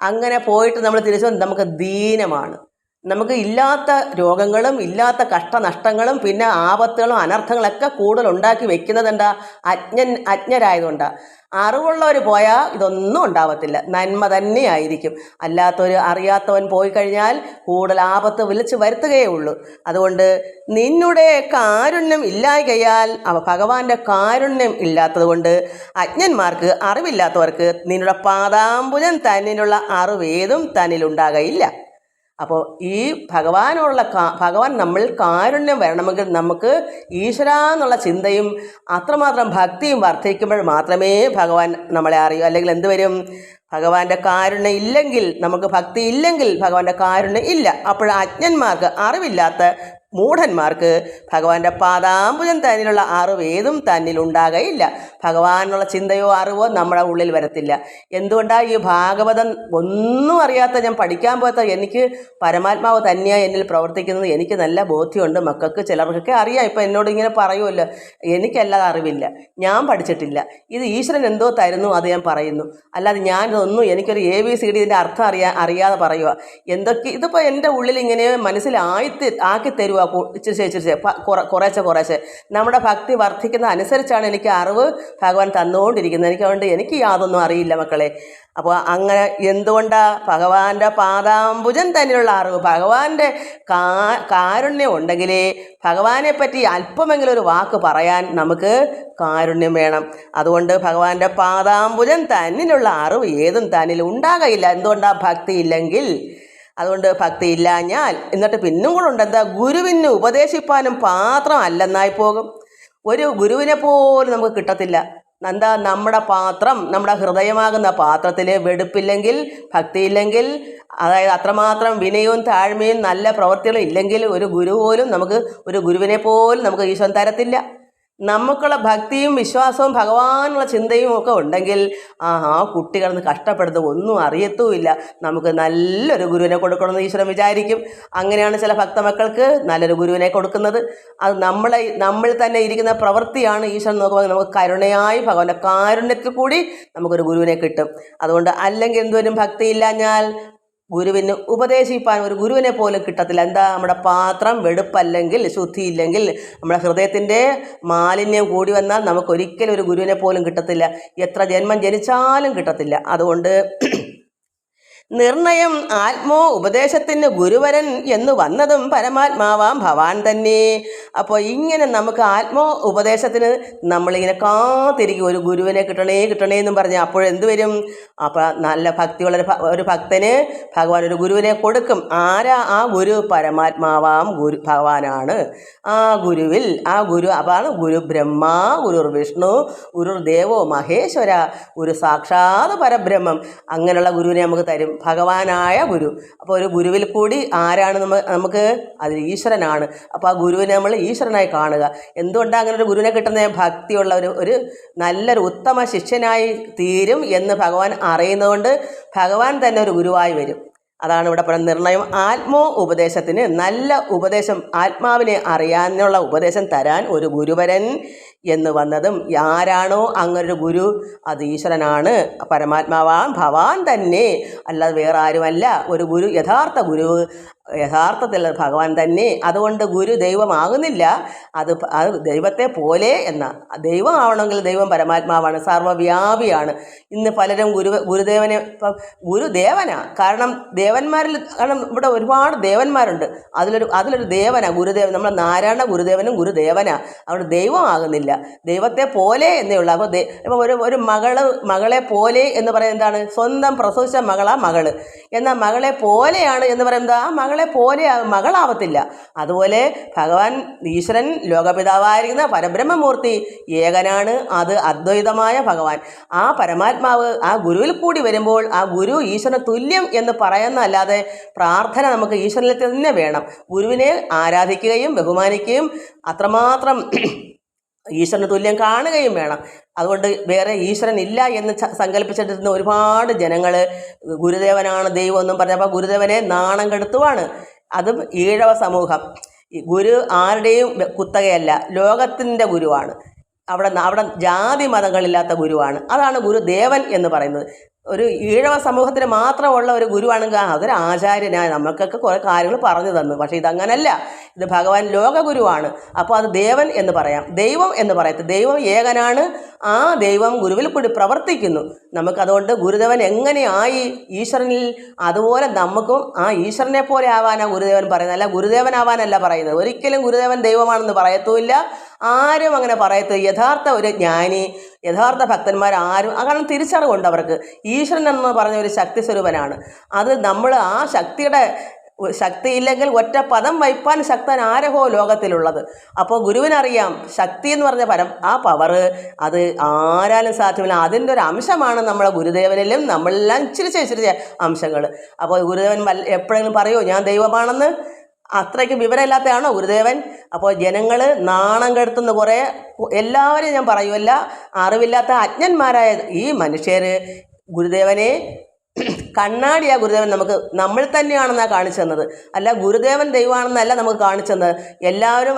അങ്ങനെ പോയിട്ട് നമ്മൾ തിരിച്ചു നമുക്ക് ദീനമാണ്. നമുക്ക് ഇല്ലാത്ത രോഗങ്ങളും ഇല്ലാത്ത കഷ്ടനഷ്ടങ്ങളും പിന്നെ ആപത്തുകളും അനർത്ഥങ്ങളൊക്കെ കൂടുതൽ ഉണ്ടാക്കി വെക്കുന്നത് എന്താ? അജ്ഞരായതുകൊണ്ടാണ്. അറിവുള്ളവർ പോയാൽ ഇതൊന്നും ഉണ്ടാവത്തില്ല, നന്മ തന്നെയായിരിക്കും. അല്ലാത്തവർ, അറിയാത്തവൻ പോയി കഴിഞ്ഞാൽ കൂടുതൽ ആപത്ത് വിളിച്ച് വരുത്തുകയേ ഉള്ളൂ. അതുകൊണ്ട് നിന്നുടെ കാരുണ്യം ഇല്ലായ്കയാൽ, ഭഗവാന്റെ കാരുണ്യം ഇല്ലാത്തത് കൊണ്ട് അജ്ഞന്മാർക്ക്, അറിവില്ലാത്തവർക്ക് നിന്നുടെ പാദാംബുജം തന്നിലുള്ള അറിവേതും തന്നിലുണ്ടാകയില്ല. അപ്പോൾ ഈ ഭഗവാൻ നമ്മൾ കാരുണ്യം വരണമെങ്കിൽ നമുക്ക് ഈശ്വര എന്നുള്ള ചിന്തയും അത്രമാത്രം ഭക്തിയും വർദ്ധിക്കുമ്പോൾ മാത്രമേ ഭഗവാൻ നമ്മളെ അറിയൂ. അല്ലെങ്കിൽ എന്ത് വരും? ഭഗവാന്റെ കാരുണ്യം ഇല്ലെങ്കിൽ, നമുക്ക് ഭക്തി ഇല്ലെങ്കിൽ ഭഗവാന്റെ കാരുണ്യം ഇല്ല. അപ്പോൾ അജ്ഞന്മാർക്ക്, അറിവില്ലാത്ത മൂഢന്മാർക്ക് ഭഗവാന്റെ പാദാംബുജം തന്നിലുള്ള അറിവ് ഏതും തന്നിലുണ്ടാകയില്ല. ഭഗവാനുള്ള ചിന്തയോ അറിവോ നമ്മുടെ ഉള്ളിൽ വരത്തില്ല. എന്തുകൊണ്ടാണ്? ഈ ഭാഗവതം ഒന്നും അറിയാത്ത, ഞാൻ പഠിക്കാൻ പോകാത്ത എനിക്ക് പരമാത്മാവ് തന്നെയാണ് എന്നിൽ പ്രവർത്തിക്കുന്നത്. എനിക്ക് നല്ല ബോധ്യമുണ്ട്. മക്കൾക്ക് ചിലർക്കൊക്കെ അറിയാം. ഇപ്പം എന്നോട് ഇങ്ങനെ പറയുമല്ലോ, എനിക്കല്ലാതെ അറിവില്ല, ഞാൻ പഠിച്ചിട്ടില്ല, ഇത് ഈശ്വരൻ എന്തോ തരുന്നു അത് ഞാൻ പറയുന്നു. അല്ലാതെ ഞാനിതൊന്നും, എനിക്കൊരു ABCD ഇതിൻ്റെ അർത്ഥം അറിയാതെ പറയുക. എന്തൊക്കെ ഇതിപ്പോൾ എൻ്റെ ഉള്ളിൽ ഇങ്ങനെ ആക്കി തരുക, ഇച്ചിരി കുറേശ്ശെ. നമ്മുടെ ഭക്തി വർദ്ധിക്കുന്ന അനുസരിച്ചാണ് എനിക്ക് അറിവ് ഭഗവാൻ തന്നുകൊണ്ടിരിക്കുന്നത്. എനിക്ക് യാതൊന്നും അറിയില്ല മക്കളെ. അപ്പോൾ അങ്ങനെ എന്തുകൊണ്ടാണ്? ഭഗവാന്റെ പാദാംബുജം തന്നെയുള്ള അറിവ്, ഭഗവാന്റെ കാരുണ്യം ഉണ്ടെങ്കിലേ ഭഗവാനെ പറ്റി അല്പമെങ്കിലും ഒരു വാക്ക് പറയാൻ നമുക്ക് കാരുണ്യം വേണം. അതുകൊണ്ട് ഭഗവാന്റെ പാദാംബുജം തന്നിലുള്ള അറിവ് ഏതും തന്നിൽ ഉണ്ടാകയില്ല. എന്തുകൊണ്ടാണ്? ഭക്തി ഇല്ലെങ്കിൽ. അതുകൊണ്ട് ഭക്തി ഇല്ലാഞ്ഞാൽ, എന്നിട്ട് പിന്നും കൂടെ ഉണ്ട്, എന്താ? ഗുരുവിന് ഉപദേശിപ്പാനും പാത്രം അല്ലെന്നായി പോകും. ഒരു ഗുരുവിനെ പോലും നമുക്ക് കിട്ടത്തില്ല. എന്താ? നമ്മുടെ പാത്രം, നമ്മുടെ ഹൃദയമാകുന്ന പാത്രത്തിൽ വെടുപ്പില്ലെങ്കിൽ, ഭക്തിയില്ലെങ്കിൽ, അതായത് അത്രമാത്രം വിനയവും താഴ്മയും നല്ല പ്രവൃത്തികളും ഇല്ലെങ്കിൽ ഒരു ഗുരുവിനെ പോലും നമുക്ക് ഈശ്വരൻ തരത്തില്ല. നമുക്കുള്ള ഭക്തിയും വിശ്വാസവും ഭഗവാനുള്ള ചിന്തയും ഒക്കെ ഉണ്ടെങ്കിൽ കുട്ടി കിടന്ന് കഷ്ടപ്പെടുന്നത് ഒന്നും അറിയത്തുമില്ല. നമുക്ക് നല്ലൊരു ഗുരുവിനെ കൊടുക്കണമെന്ന് ഈശ്വരൻ വിചാരിക്കും. അങ്ങനെയാണ് ചില ഭക്തമക്കൾക്ക് നല്ലൊരു ഗുരുവിനെ കൊടുക്കുന്നത്. അത് നമ്മൾ തന്നെ ഇരിക്കുന്ന പ്രവൃത്തിയാണ്. ഈശ്വരൻ നോക്കുമ്പോൾ നമുക്ക് കരുണയായി ഭഗവാന്റെ കാരുണ്യത്തിൽ കൂടി നമുക്കൊരു ഗുരുവിനെ കിട്ടും. അതുകൊണ്ട് അല്ലെങ്കിൽ എന്തുവരും? ഭക്തിയില്ലാഞ്ഞാൽ ഗുരുവിന് ഉപദേശിപ്പാൻ ഒരു ഗുരുവിനെ പോലും കിട്ടത്തില്ല. എന്താ? നമ്മുടെ പാത്രം വെടുപ്പല്ലെങ്കിൽ, ശുദ്ധിയില്ലെങ്കിൽ, നമ്മുടെ ഹൃദയത്തിൻ്റെ മാലിന്യം കൂടി വന്നാൽ നമുക്കൊരിക്കലും ഒരു ഗുരുവിനെ പോലും കിട്ടത്തില്ല. എത്ര ജന്മം ജനിച്ചാലും കിട്ടത്തില്ല. അതുകൊണ്ട് നിർണയം ആത്മോ ഉപദേശത്തിന് ഗുരുവരൻ എന്ന് വന്നതും പരമാത്മാവാം ഭവാൻ തന്നെ. അപ്പോൾ ഇങ്ങനെ നമുക്ക് ആത്മോ ഉപദേശത്തിന് നമ്മളിങ്ങനെ കാത്തിരിക്കും, ഒരു ഗുരുവിനെ കിട്ടണേ എന്നും പറഞ്ഞ്. അപ്പോഴെന്ത് വരും? അപ്പോൾ നല്ല ഭക്തിയുള്ള ഒരു ഭക്തന് ഭഗവാൻ ഒരു ഗുരുവിനെ കൊടുക്കും. ആരാ ആ ഗുരു? പരമാത്മാവാം ഭഗവാനാണ്. ആ ഗുരു അതാണ് ഗുരു ബ്രഹ്മ, ഗുരു വിഷ്ണു, ഗുരു ദേവോ മഹേശ്വര, ഗുരു സാക്ഷാത് പരബ്രഹ്മം. അങ്ങനെയുള്ള ഗുരുവിനെ നമുക്ക് തരും ഭഗവാനായ ഗുരു. അപ്പോൾ ഒരു ഗുരുവിൽ കൂടി ആരാണ് നമുക്ക്? അത് ഈശ്വരനാണ്. അപ്പോൾ ആ ഗുരുവിനെ നമ്മൾ ഈശ്വരനായി കാണുക. എന്തുകൊണ്ടാണ് അങ്ങനെ ഒരു ഗുരുവിനെ കിട്ടുന്നത്? ഭക്തിയുള്ള ഒരു നല്ലൊരു ഉത്തമ ശിഷ്യനായി തീരും എന്ന് ഭഗവാൻ അറിയുന്നതുകൊണ്ട് ഭഗവാൻ തന്നെ ഒരു ഗുരുവായി വരും. അതാണ് ഇവിടെ പറയുന്ന നിർണയം. ആത്മോ ഉപദേശത്തിന്, നല്ല ഉപദേശം, ആത്മാവിനെ അറിയാനുള്ള ഉപദേശം തരാൻ ഒരു ഗുരുവരൻ എന്ന് വന്നതും ആരാണോ അങ്ങനൊരു ഗുരു? അത് ഈശ്വരനാണ്, പരമാത്മാവാൻ ഭവാൻ തന്നെ, അല്ലാതെ വേറെ ആരുമല്ല. ഒരു ഗുരു, യഥാർത്ഥ ഗുരു യഥാർത്ഥത്തിൽ ഭഗവാൻ തന്നെ. അതുകൊണ്ട് ഗുരു ദൈവമാകുന്നില്ല, അത് ദൈവത്തെ പോലെ ദൈവമാവണമെങ്കിൽ ദൈവം പരമാത്മാവാണ്, സർവ്വവ്യാപിയാണ്. ഇന്ന് പലരും ഗുരുദേവനെ ഗുരുദേവനാണ്. കാരണം ഇവിടെ ഒരുപാട് ദേവന്മാരുണ്ട്. അതിലൊരു ദേവനാണ് ഗുരുദേവൻ. നമ്മൾ നാരായണ ഗുരുദേവനും ഗുരുദേവനാണ്. അവിടെ ദൈവമാകുന്നില്ല, ദൈവത്തെ പോലെ എന്നേ ഉള്ളൂ. അപ്പോൾ ഇപ്പോൾ ഒരു മകളെ പോലെ എന്ന് പറയുന്നത് എന്താണ്? സ്വന്തം പ്രസവിച്ച മകള്. എന്നാൽ മകളെ പോലെയാണ് എന്ന് പറയുന്നത് ആ മകളെ പോലെ മകളാവത്തില്ല. അതുപോലെ ഭഗവാൻ ഈശ്വരൻ ലോകപിതാവായിരിക്കുന്ന പരബ്രഹ്മമൂർത്തി ഏകനാണ്. അത് അദ്വൈതമായ ഭഗവാൻ. ആ പരമാത്മാവ് ആ ഗുരുവിൽ കൂടി വരുമ്പോൾ ആ ഗുരു ഈശ്വരന് തുല്യം എന്ന് പറയുന്നതല്ലാതെ പ്രാർത്ഥന നമുക്ക് ഈശ്വരനിൽ തന്നെ വേണം. ഗുരുവിനെ ആരാധിക്കുകയും ബഹുമാനിക്കുകയും അത്രമാത്രം ഈശ്വരന് തുല്യം കാണുകയും വേണം. അതുകൊണ്ട് വേറെ ഈശ്വരൻ ഇല്ല എന്ന് സങ്കല്പിച്ചിട്ടിരുന്ന ഒരുപാട് ജനങ്ങൾ ഗുരുദേവനാണ് ദൈവം എന്നും പറഞ്ഞപ്പോൾ ഗുരുദേവനെ നാണം കെടുത്തുവാണ്. അതും ഈഴവ സമൂഹം. ഈ ഗുരു ആരുടെയും കുത്തകയല്ല, ലോകത്തിൻ്റെ ഗുരുവാണ്. അവിടെ ജാതി മതങ്ങളില്ലാത്ത ഗുരുവാണ്. അതാണ് ഗുരുദേവൻ എന്ന് പറയുന്നത്. ഒരു ഈഴവ സമൂഹത്തിന് മാത്രമുള്ള ഒരു ഗുരുവാണെങ്കിൽ അതൊരു ആചാര്യനായ നമുക്കൊക്കെ കുറേ കാര്യങ്ങൾ പറഞ്ഞു തന്നു. പക്ഷേ ഇതങ്ങനല്ല, ഇത് ഭഗവാൻ ലോകഗുരുവാണ്. അപ്പോൾ അത് ദേവൻ എന്ന് പറയാം, ദൈവം എന്ന് പറയത്തില്ല. ദൈവം ഏകനാണ്, ആ ദൈവം ഗുരുവിൽ കൂടി പ്രവർത്തിക്കുന്നു. നമുക്കതുകൊണ്ട് ഗുരുദേവൻ എങ്ങനെയായി ഈശ്വരനിൽ, അതുപോലെ നമുക്കും ആ ഈശ്വരനെ പോലെ ആവാനാണ് ഗുരുദേവൻ പറയുന്നത്. അല്ല ഗുരുദേവനാവാനല്ല പറയുന്നത്. ഒരിക്കലും ഗുരുദേവൻ ദൈവമാണെന്ന് പറയത്തുമില്ല, ആരും അങ്ങനെ പറയത്തില്ല. യഥാർത്ഥ ഒരു ജ്ഞാനി, യഥാർത്ഥ ഭക്തന്മാരാരും കാരണം തിരിച്ചറിവുണ്ട് അവർക്ക്. ഈശ്വരൻ എന്ന് പറഞ്ഞ ഒരു ശക്തി സ്വരൂപനാണ്. അത് നമ്മൾ ആ ശക്തിയുടെ ശക്തിയില്ലെങ്കിൽ ഒറ്റ പദം വയ്പ്പാൻ ശക്തൻ ആരഹോ ലോകത്തിലുള്ളത്. അപ്പോൾ ഗുരുവിനറിയാം ശക്തി എന്ന് പറഞ്ഞ ആ പവറ് അത് ആരാലും സാധ്യമല്ല. അതിൻ്റെ ഒരു അംശമാണ് നമ്മളെ ഗുരുദേവനിലും നമ്മളെല്ലാം ഇച്ചിരി അംശങ്ങൾ. അപ്പോൾ ഗുരുദേവൻ എപ്പോഴെങ്കിലും പറയുമോ ഞാൻ ദൈവമാണെന്ന്? അത്രയ്ക്ക് വിവരമില്ലാത്തതാണോ ഗുരുദേവൻ? അപ്പോൾ ജനങ്ങൾ നാണം കെടുത്തുന്ന കുറേ, എല്ലാവരെയും ഞാൻ പറയുമല്ല, അറിവില്ലാത്ത അജ്ഞന്മാരായ ഈ മനുഷ്യർ ഗുരുദേവനെ കണ്ണാടിയാ ഗുരുദേവൻ നമ്മൾ തന്നെയാണെന്നാണ് കാണിച്ചു തന്നത്. അല്ല ഗുരുദേവൻ ദൈവമാണെന്നല്ല നമുക്ക് കാണിച്ചു തന്നത്. എല്ലാവരും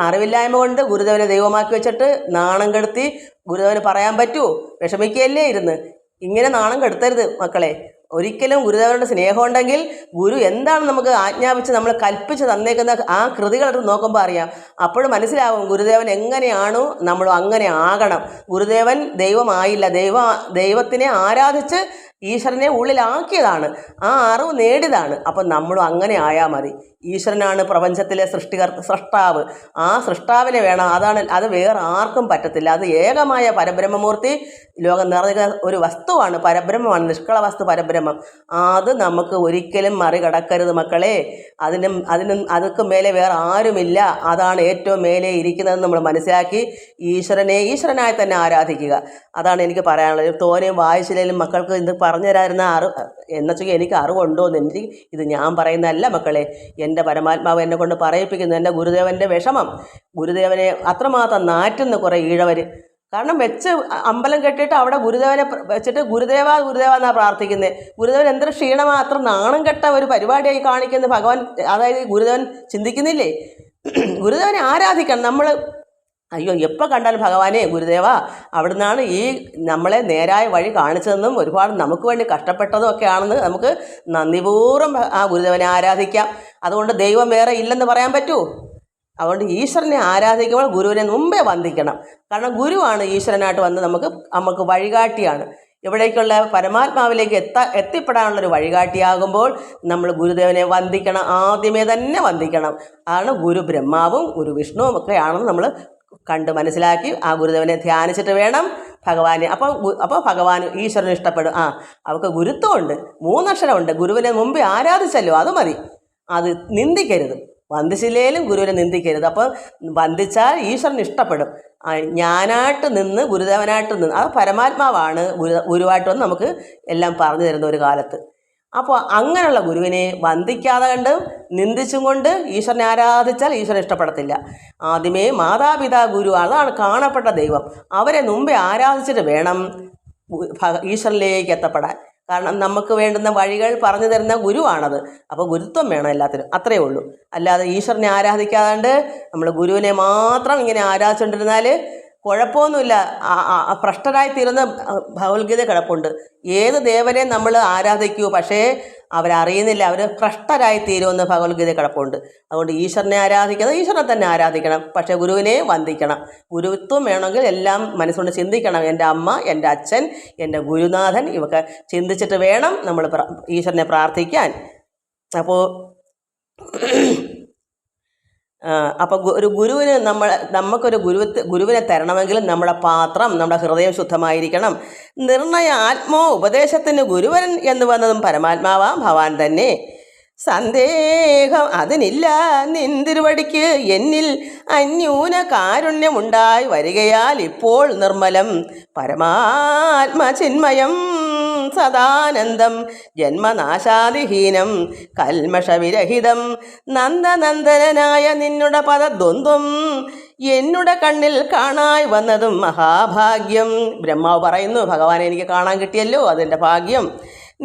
അറിവില്ലായ്മ കൊണ്ട് ഗുരുദേവനെ ദൈവമാക്കി വെച്ചിട്ട് നാണം കെടുത്തി ഗുരുദേവന് പറയാൻ പറ്റുമോ? വിഷമിക്കുകയല്ലേ ഇരുന്ന്. ഇങ്ങനെ നാണം കെടുത്തരുത് മക്കളെ. ഒരിക്കലും ഗുരുദേവരുടെ സ്നേഹം ഉണ്ടെങ്കിൽ ഗുരു എന്താണ് നമുക്ക് ആജ്ഞാപിച്ച് നമ്മൾ കൽപ്പിച്ച് തന്നേക്കുന്ന ആ കൃതികളെടുത്ത് നോക്കുമ്പോൾ അറിയാം. അപ്പോഴും മനസ്സിലാവും ഗുരുദേവൻ എങ്ങനെയാണോ നമ്മളും അങ്ങനെ ആകണം. ഗുരുദേവൻ ദൈവമായില്ല, ദൈവത്തിനെ ആരാധിച്ച് ഈശ്വരനെ ഉള്ളിലാക്കിയതാണ്, ആ അറിവ് നേടിയതാണ്. അപ്പം നമ്മളും അങ്ങനെ ആയാൽ മതി. ഈശ്വരനാണ് പ്രപഞ്ചത്തിലെ സൃഷ്ടാവ്. ആ സൃഷ്ടാവിനെ വേണം. അത് വേറെ ആർക്കും പറ്റത്തില്ല. അത് ഏകമായ പരബ്രഹ്മമൂർത്തി ലോകം നിറഞ്ഞ ഒരു വസ്തുവാണ്, പരബ്രഹ്മമാണ്, നിഷ്കള വസ്തു പരബ്രഹ്മം. അത് നമുക്ക് ഒരിക്കലും മറികടക്കരുത് മക്കളെ. അതൊക്കെ മേലെ വേറെ ആരുമില്ല. അതാണ് ഏറ്റവും മേലെ ഇരിക്കുന്നതെന്ന് നമ്മൾ മനസ്സിലാക്കി ഈശ്വരനായി തന്നെ ആരാധിക്കുക. അതാണ് എനിക്ക് പറയാനുള്ളത്. തോനെയും വായിച്ചില്ലെങ്കിലും മക്കൾക്ക് ഇത് പറഞ്ഞു തരായിരുന്ന എന്നുവെച്ചാൽ എനിക്ക് അറിവുണ്ടോ എന്ന് എനിക്ക് ഇത് ഞാൻ പറയുന്നതല്ല മക്കളെ. എൻ്റെ പരമാത്മാവ് എന്നെ കൊണ്ട് പറയിപ്പിക്കുന്നു. എൻ്റെ ഗുരുദേവൻ്റെ വിഷമം. ഗുരുദേവനെ അത്രമാത്രം നാറ്റുന്ന കുറേ ഈഴവർ. കാരണം അമ്പലം കെട്ടിയിട്ട് അവിടെ ഗുരുദേവനെ വെച്ചിട്ട് ഗുരുദേവ എന്നാണ് പ്രാർത്ഥിക്കുന്നത്. ഗുരുദേവൻ എന്തൊരു ക്ഷീണമാണ്, അത്ര നാണം കെട്ട ഒരു പരിപാടിയായി കാണിക്കുന്ന ഭഗവാൻ. അതായത് ഗുരുദേവൻ ചിന്തിക്കുന്നില്ലേ? ഗുരുദേവനെ ആരാധിക്കണം നമ്മൾ. അയ്യോ എപ്പോൾ കണ്ടാലും ഭഗവാനെ ഗുരുദേവ അവിടുന്നാണ് ഈ നമ്മളെ നേരായ വഴി കാണിച്ചതെന്നും ഒരുപാട് നമുക്ക് വേണ്ടി കഷ്ടപ്പെട്ടതും ഒക്കെ ആണെന്ന് നമുക്ക് നന്ദിപൂർവ്വം ആ ഗുരുദേവനെ ആരാധിക്കാം. അതുകൊണ്ട് ദൈവം വേറെ ഇല്ലെന്ന് പറയാൻ പറ്റുമോ? അതുകൊണ്ട് ഈശ്വരനെ ആരാധിക്കുമ്പോൾ ഗുരുവിനെ മുമ്പേ വന്ദിക്കണം. കാരണം ഗുരുവാണ് ഈശ്വരനായിട്ട് വന്ന് നമുക്ക് വഴികാട്ടിയാണ്. ഇവിടേക്കുള്ള പരമാത്മാവിലേക്ക് എത്തിപ്പെടാനുള്ളൊരു വഴികാട്ടിയാകുമ്പോൾ നമ്മൾ ഗുരുദേവനെ വന്ദിക്കണം. ആദ്യമേ തന്നെ വന്ദിക്കണം. അതാണ് ഗുരു ബ്രഹ്മാവും ഗുരു വിഷ്ണുവും ഒക്കെ ആണെന്ന് നമ്മൾ കണ്ട് മനസ്സിലാക്കി ആ ഗുരുദേവനെ ധ്യാനിച്ചിട്ട് വേണം ഭഗവാനെ. അപ്പോൾ ഭഗവാൻ ഈശ്വരന് ഇഷ്ടപ്പെടും. അവർക്ക് ഗുരുത്വമുണ്ട്, 3 അക്ഷരമുണ്ട്. ഗുരുവിനെ മുമ്പേ ആരാധിച്ചല്ലോ, അത് മതി. അത് നിന്ദിക്കരുത്. വന്ദിച്ചില്ലേലും ഗുരുവിനെ നിന്ദിക്കരുത്. അപ്പോൾ വന്ദിച്ചാൽ ഈശ്വരന് ഇഷ്ടപ്പെടും. ഞാനായിട്ട് നിന്ന് ഗുരുദേവനായിട്ട് നിന്ന് അത് പരമാത്മാവാണ് ഗുരുവായിട്ട് വന്ന് നമുക്ക് എല്ലാം പറഞ്ഞു തരുന്ന ഒരു കാലത്ത്. അപ്പോൾ അങ്ങനെയുള്ള ഗുരുവിനെ വന്ദിക്കാതെ കണ്ട് നിന്ദിച്ചും കൊണ്ട് ഈശ്വരനെ ആരാധിച്ചാൽ ഈശ്വരൻ ഇഷ്ടപ്പെടത്തില്ല. ആദ്യമേ മാതാപിതാ ഗുരു, അതാണ് കാണപ്പെട്ട ദൈവം. അവരെ മുമ്പേ ആരാധിച്ചിട്ട് വേണം ഈശ്വരനിലേക്ക് എത്തപ്പെടാൻ. കാരണം നമുക്ക് വേണ്ടുന്ന വഴികൾ പറഞ്ഞു തരുന്ന ഗുരുവാണത്. അപ്പോൾ ഗുരുത്വം വേണം എല്ലാത്തിനും, അത്രയേ ഉള്ളൂ. അല്ലാതെ ഈശ്വരനെ ആരാധിക്കാതെ നമ്മൾ ഗുരുവിനെ മാത്രം ഇങ്ങനെ ആരാധിച്ചുകൊണ്ടിരുന്നാൽ കുഴപ്പമൊന്നുമില്ല. ഭ്രഷ്ടരായി തീരുന്ന ഭഗവത്ഗീത കിടപ്പുണ്ട്. ഏത് ദേവനെ നമ്മൾ ആരാധിക്കൂ, പക്ഷേ അവരറിയുന്നില്ല, അവർ ഭ്രഷ്ടരായി തീരുമെന്ന് ഭഗവത്ഗീത കിടപ്പുണ്ട്. അതുകൊണ്ട് ഈശ്വരനെ ആരാധിക്കുന്നത് ഈശ്വരനെ തന്നെ ആരാധിക്കണം, പക്ഷേ ഗുരുവിനെ വന്ദിക്കണം. ഗുരുത്വം വേണമെങ്കിൽ എല്ലാം മനസ്സുകൊണ്ട് ചിന്തിക്കണം. എൻ്റെ അമ്മ, എൻ്റെ അച്ഛൻ, എൻ്റെ ഗുരുനാഥൻ, ഇവയൊക്കെ ചിന്തിച്ചിട്ട് വേണം നമ്മൾ ഈശ്വരനെ പ്രാർത്ഥിക്കാൻ. അപ്പോൾ ഒരു ഗുരുവിന് നമുക്കൊരു ഗുരുവിനെ തരണമെങ്കിൽ നമ്മുടെ പാത്രം, നമ്മുടെ ഹൃദയം ശുദ്ധമായിരിക്കണം. നിർണയ ആത്മോ ഉപദേശത്തിന് ഗുരുവരൻ എന്ന് വന്നതും പരമാത്മാവാം ഭവാൻ തന്നെ. സന്ദേഹം അതിനില്ല നിന്തിരുവടിക്ക് എന്നിൽ അന്യൂന കാരുണ്യമുണ്ടായി വരികയാൽ ഇപ്പോൾ നിർമ്മലം പരമാത്മചിന്മയം സദാനന്ദം ജന്മനാശാദിഹീനം കൽമഷവിരഹിതം നന്ദനന്ദനായ നിന്നുടെ പദദ്വന്ദ്വം എന്നുടെ കണ്ണിൽ കാണായി വന്നതും മഹാഭാഗ്യം. ബ്രഹ്മാവ് പറയുന്നു, ഭഗവാനെ എനിക്ക് കാണാൻ കിട്ടിയല്ലോ, അതെൻ്റെ ഭാഗ്യം.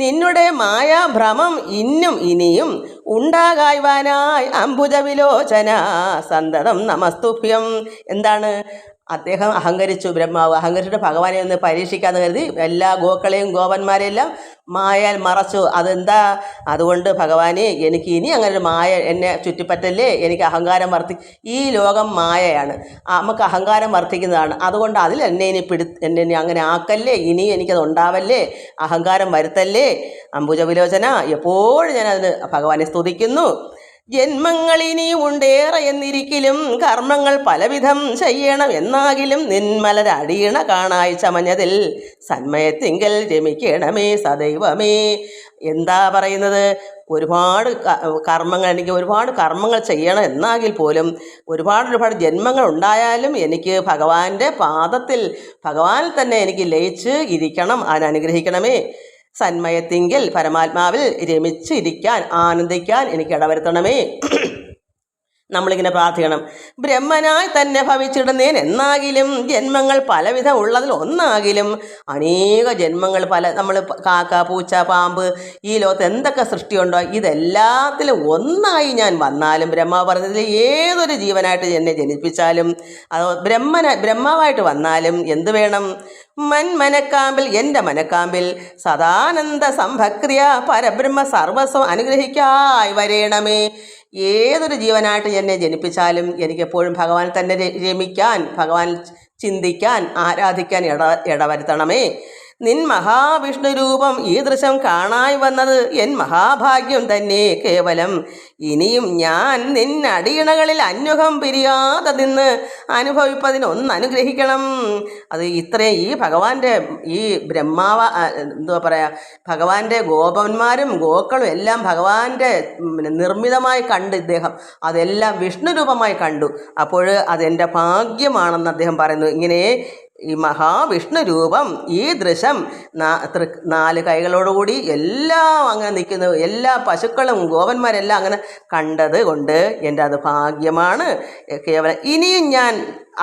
നിന്നുടെ മായാഭ്രമം ഇന്നും ഇനിയും ഉണ്ടാകായ്വാനായി അംബുജവിലോചന സന്തതം നമസ്തുഭ്യം. എന്താണ് അദ്ദേഹം അഹങ്കരിച്ചു, ബ്രഹ്മാവ് അഹങ്കരിച്ചിട്ട് ഭഗവാനെ ഒന്ന് പരീക്ഷിക്കാന്ന് കരുതി എല്ലാ ഗോക്കളെയും ഗോപന്മാരെല്ലാം മായാൽ മറച്ചു. അതെന്താ? അതുകൊണ്ട് ഭഗവാനെ എനിക്ക് ഇനി അങ്ങനെ ഒരു മായ എന്നെ ചുറ്റിപ്പറ്റല്ലേ, എനിക്ക് അഹങ്കാരം ഈ ലോകം മായയാണ്, നമുക്ക് അഹങ്കാരം വർദ്ധിക്കുന്നതാണ്. അതുകൊണ്ട് അതിൽ എന്നെ ഇനി അങ്ങനെ ആക്കല്ലേ, ഇനി എനിക്കത് ഉണ്ടാവല്ലേ, അഹങ്കാരം വരുത്തല്ലേ. അംബുജവിലോചന എപ്പോഴും ഞാനതിന് ഭഗവാനെ സ്തുതിക്കുന്നു. ജന്മങ്ങൾ ഇനിയും ഉണ്ടേറെ എന്നിരിക്കലും കർമ്മങ്ങൾ പലവിധം ചെയ്യണം എന്നാകിലും നിന്മലരടിയണ കാണായി ചമഞ്ഞതിൽ സന്മയത്തിങ്കൽ രമിക്കണമേ സദൈവമേ. എന്താ പറയുന്നത്? ഒരുപാട് കർമ്മങ്ങൾ, എനിക്ക് ഒരുപാട് കർമ്മങ്ങൾ ചെയ്യണം എന്നാകിൽ പോലും ഒരുപാട് ജന്മങ്ങൾ ഉണ്ടായാലും എനിക്ക് ഭഗവാന്റെ പാദത്തിൽ ഭഗവാനിൽ തന്നെ എനിക്ക് ലയിച്ച് ഇരിക്കണം, അതിനനുഗ്രഹിക്കണമേ. സന്മയത്തിങ്കിൽ പരമാത്മാവിൽ രമിച്ചിരിക്കാൻ ആനന്ദിക്കാൻ എനിക്ക് ഇടവരുത്തണമേ. നമ്മളിങ്ങനെ പ്രാർത്ഥിക്കണം. ബ്രഹ്മനായി തന്നെ ഭവിച്ചിടുന്നേൻ എന്നാകിലും ജന്മങ്ങൾ പലവിധം ഉള്ളതിൽ ഒന്നാകിലും അനേക ജന്മങ്ങൾ നമ്മൾ കാക്ക പൂച്ച പാമ്പ് ഈ ലോകത്ത് എന്തൊക്കെ സൃഷ്ടിയുണ്ടോ ഇതെല്ലാത്തിലും ഒന്നായി ഞാൻ വന്നാലും, ബ്രഹ്മാവ് പറഞ്ഞതിൽ ഏതൊരു ജീവനായിട്ട് എന്നെ ജനിപ്പിച്ചാലും, അത് ബ്രഹ്മാവായിട്ട് വന്നാലും എന്ത് വേണം? മനക്കാമ്പിൽ എൻ്റെ മനക്കാമ്പിൽ സദാനന്ദ സംഭക്രിയ പരബ്രഹ്മ സർവസ്വം അനുഗ്രഹിക്കായി വരേണമേ. ഏതൊരു ജീവനായിട്ട് എന്നെ ജനിപ്പിച്ചാലും എനിക്കെപ്പോഴും ഭഗവാൻ തന്നെ രമിക്കാൻ, ഭഗവാൻ ചിന്തിക്കാൻ, ആരാധിക്കാൻ ഇടവരുത്തണമേ. നിൻ മഹാവിഷ്ണു രൂപം ഈ ദൃശ്യം കാണായി വന്നത് എൻ മഹാഭാഗ്യം തന്നെ കേവലം. ഇനിയും ഞാൻ നിന്നടിയണകളിൽ അന്വഹം പിരിയാതെ നിന്ന് അനുഭവിപ്പതിനൊന്നനുഗ്രഹിക്കണം. അത് ഇത്രയും ഈ ഭഗവാന്റെ ഈ എന്തുവാ പറയുക, ഭഗവാന്റെ ഗോപന്മാരും ഗോക്കളും എല്ലാം ഭഗവാന്റെ നിർമ്മിതമായി കണ്ട് ഇദ്ദേഹം അതെല്ലാം വിഷ്ണു രൂപമായി കണ്ടു. അപ്പോൾ അതെൻ്റെ ഭാഗ്യമാണെന്ന് അദ്ദേഹം പറയുന്നു. ഇങ്ങനെ ഈ മഹാവിഷ്ണു രൂപം ഈ ദൃശ്യം 4 കൈകളോടുകൂടി എല്ലാം അങ്ങനെ നിൽക്കുന്നു, എല്ലാ പശുക്കളും ഗോപന്മാരെല്ലാം അങ്ങനെ കണ്ടത് കൊണ്ട് എൻ്റെ അത് ഭാഗ്യമാണ് കേവലം. ഇനിയും ഞാൻ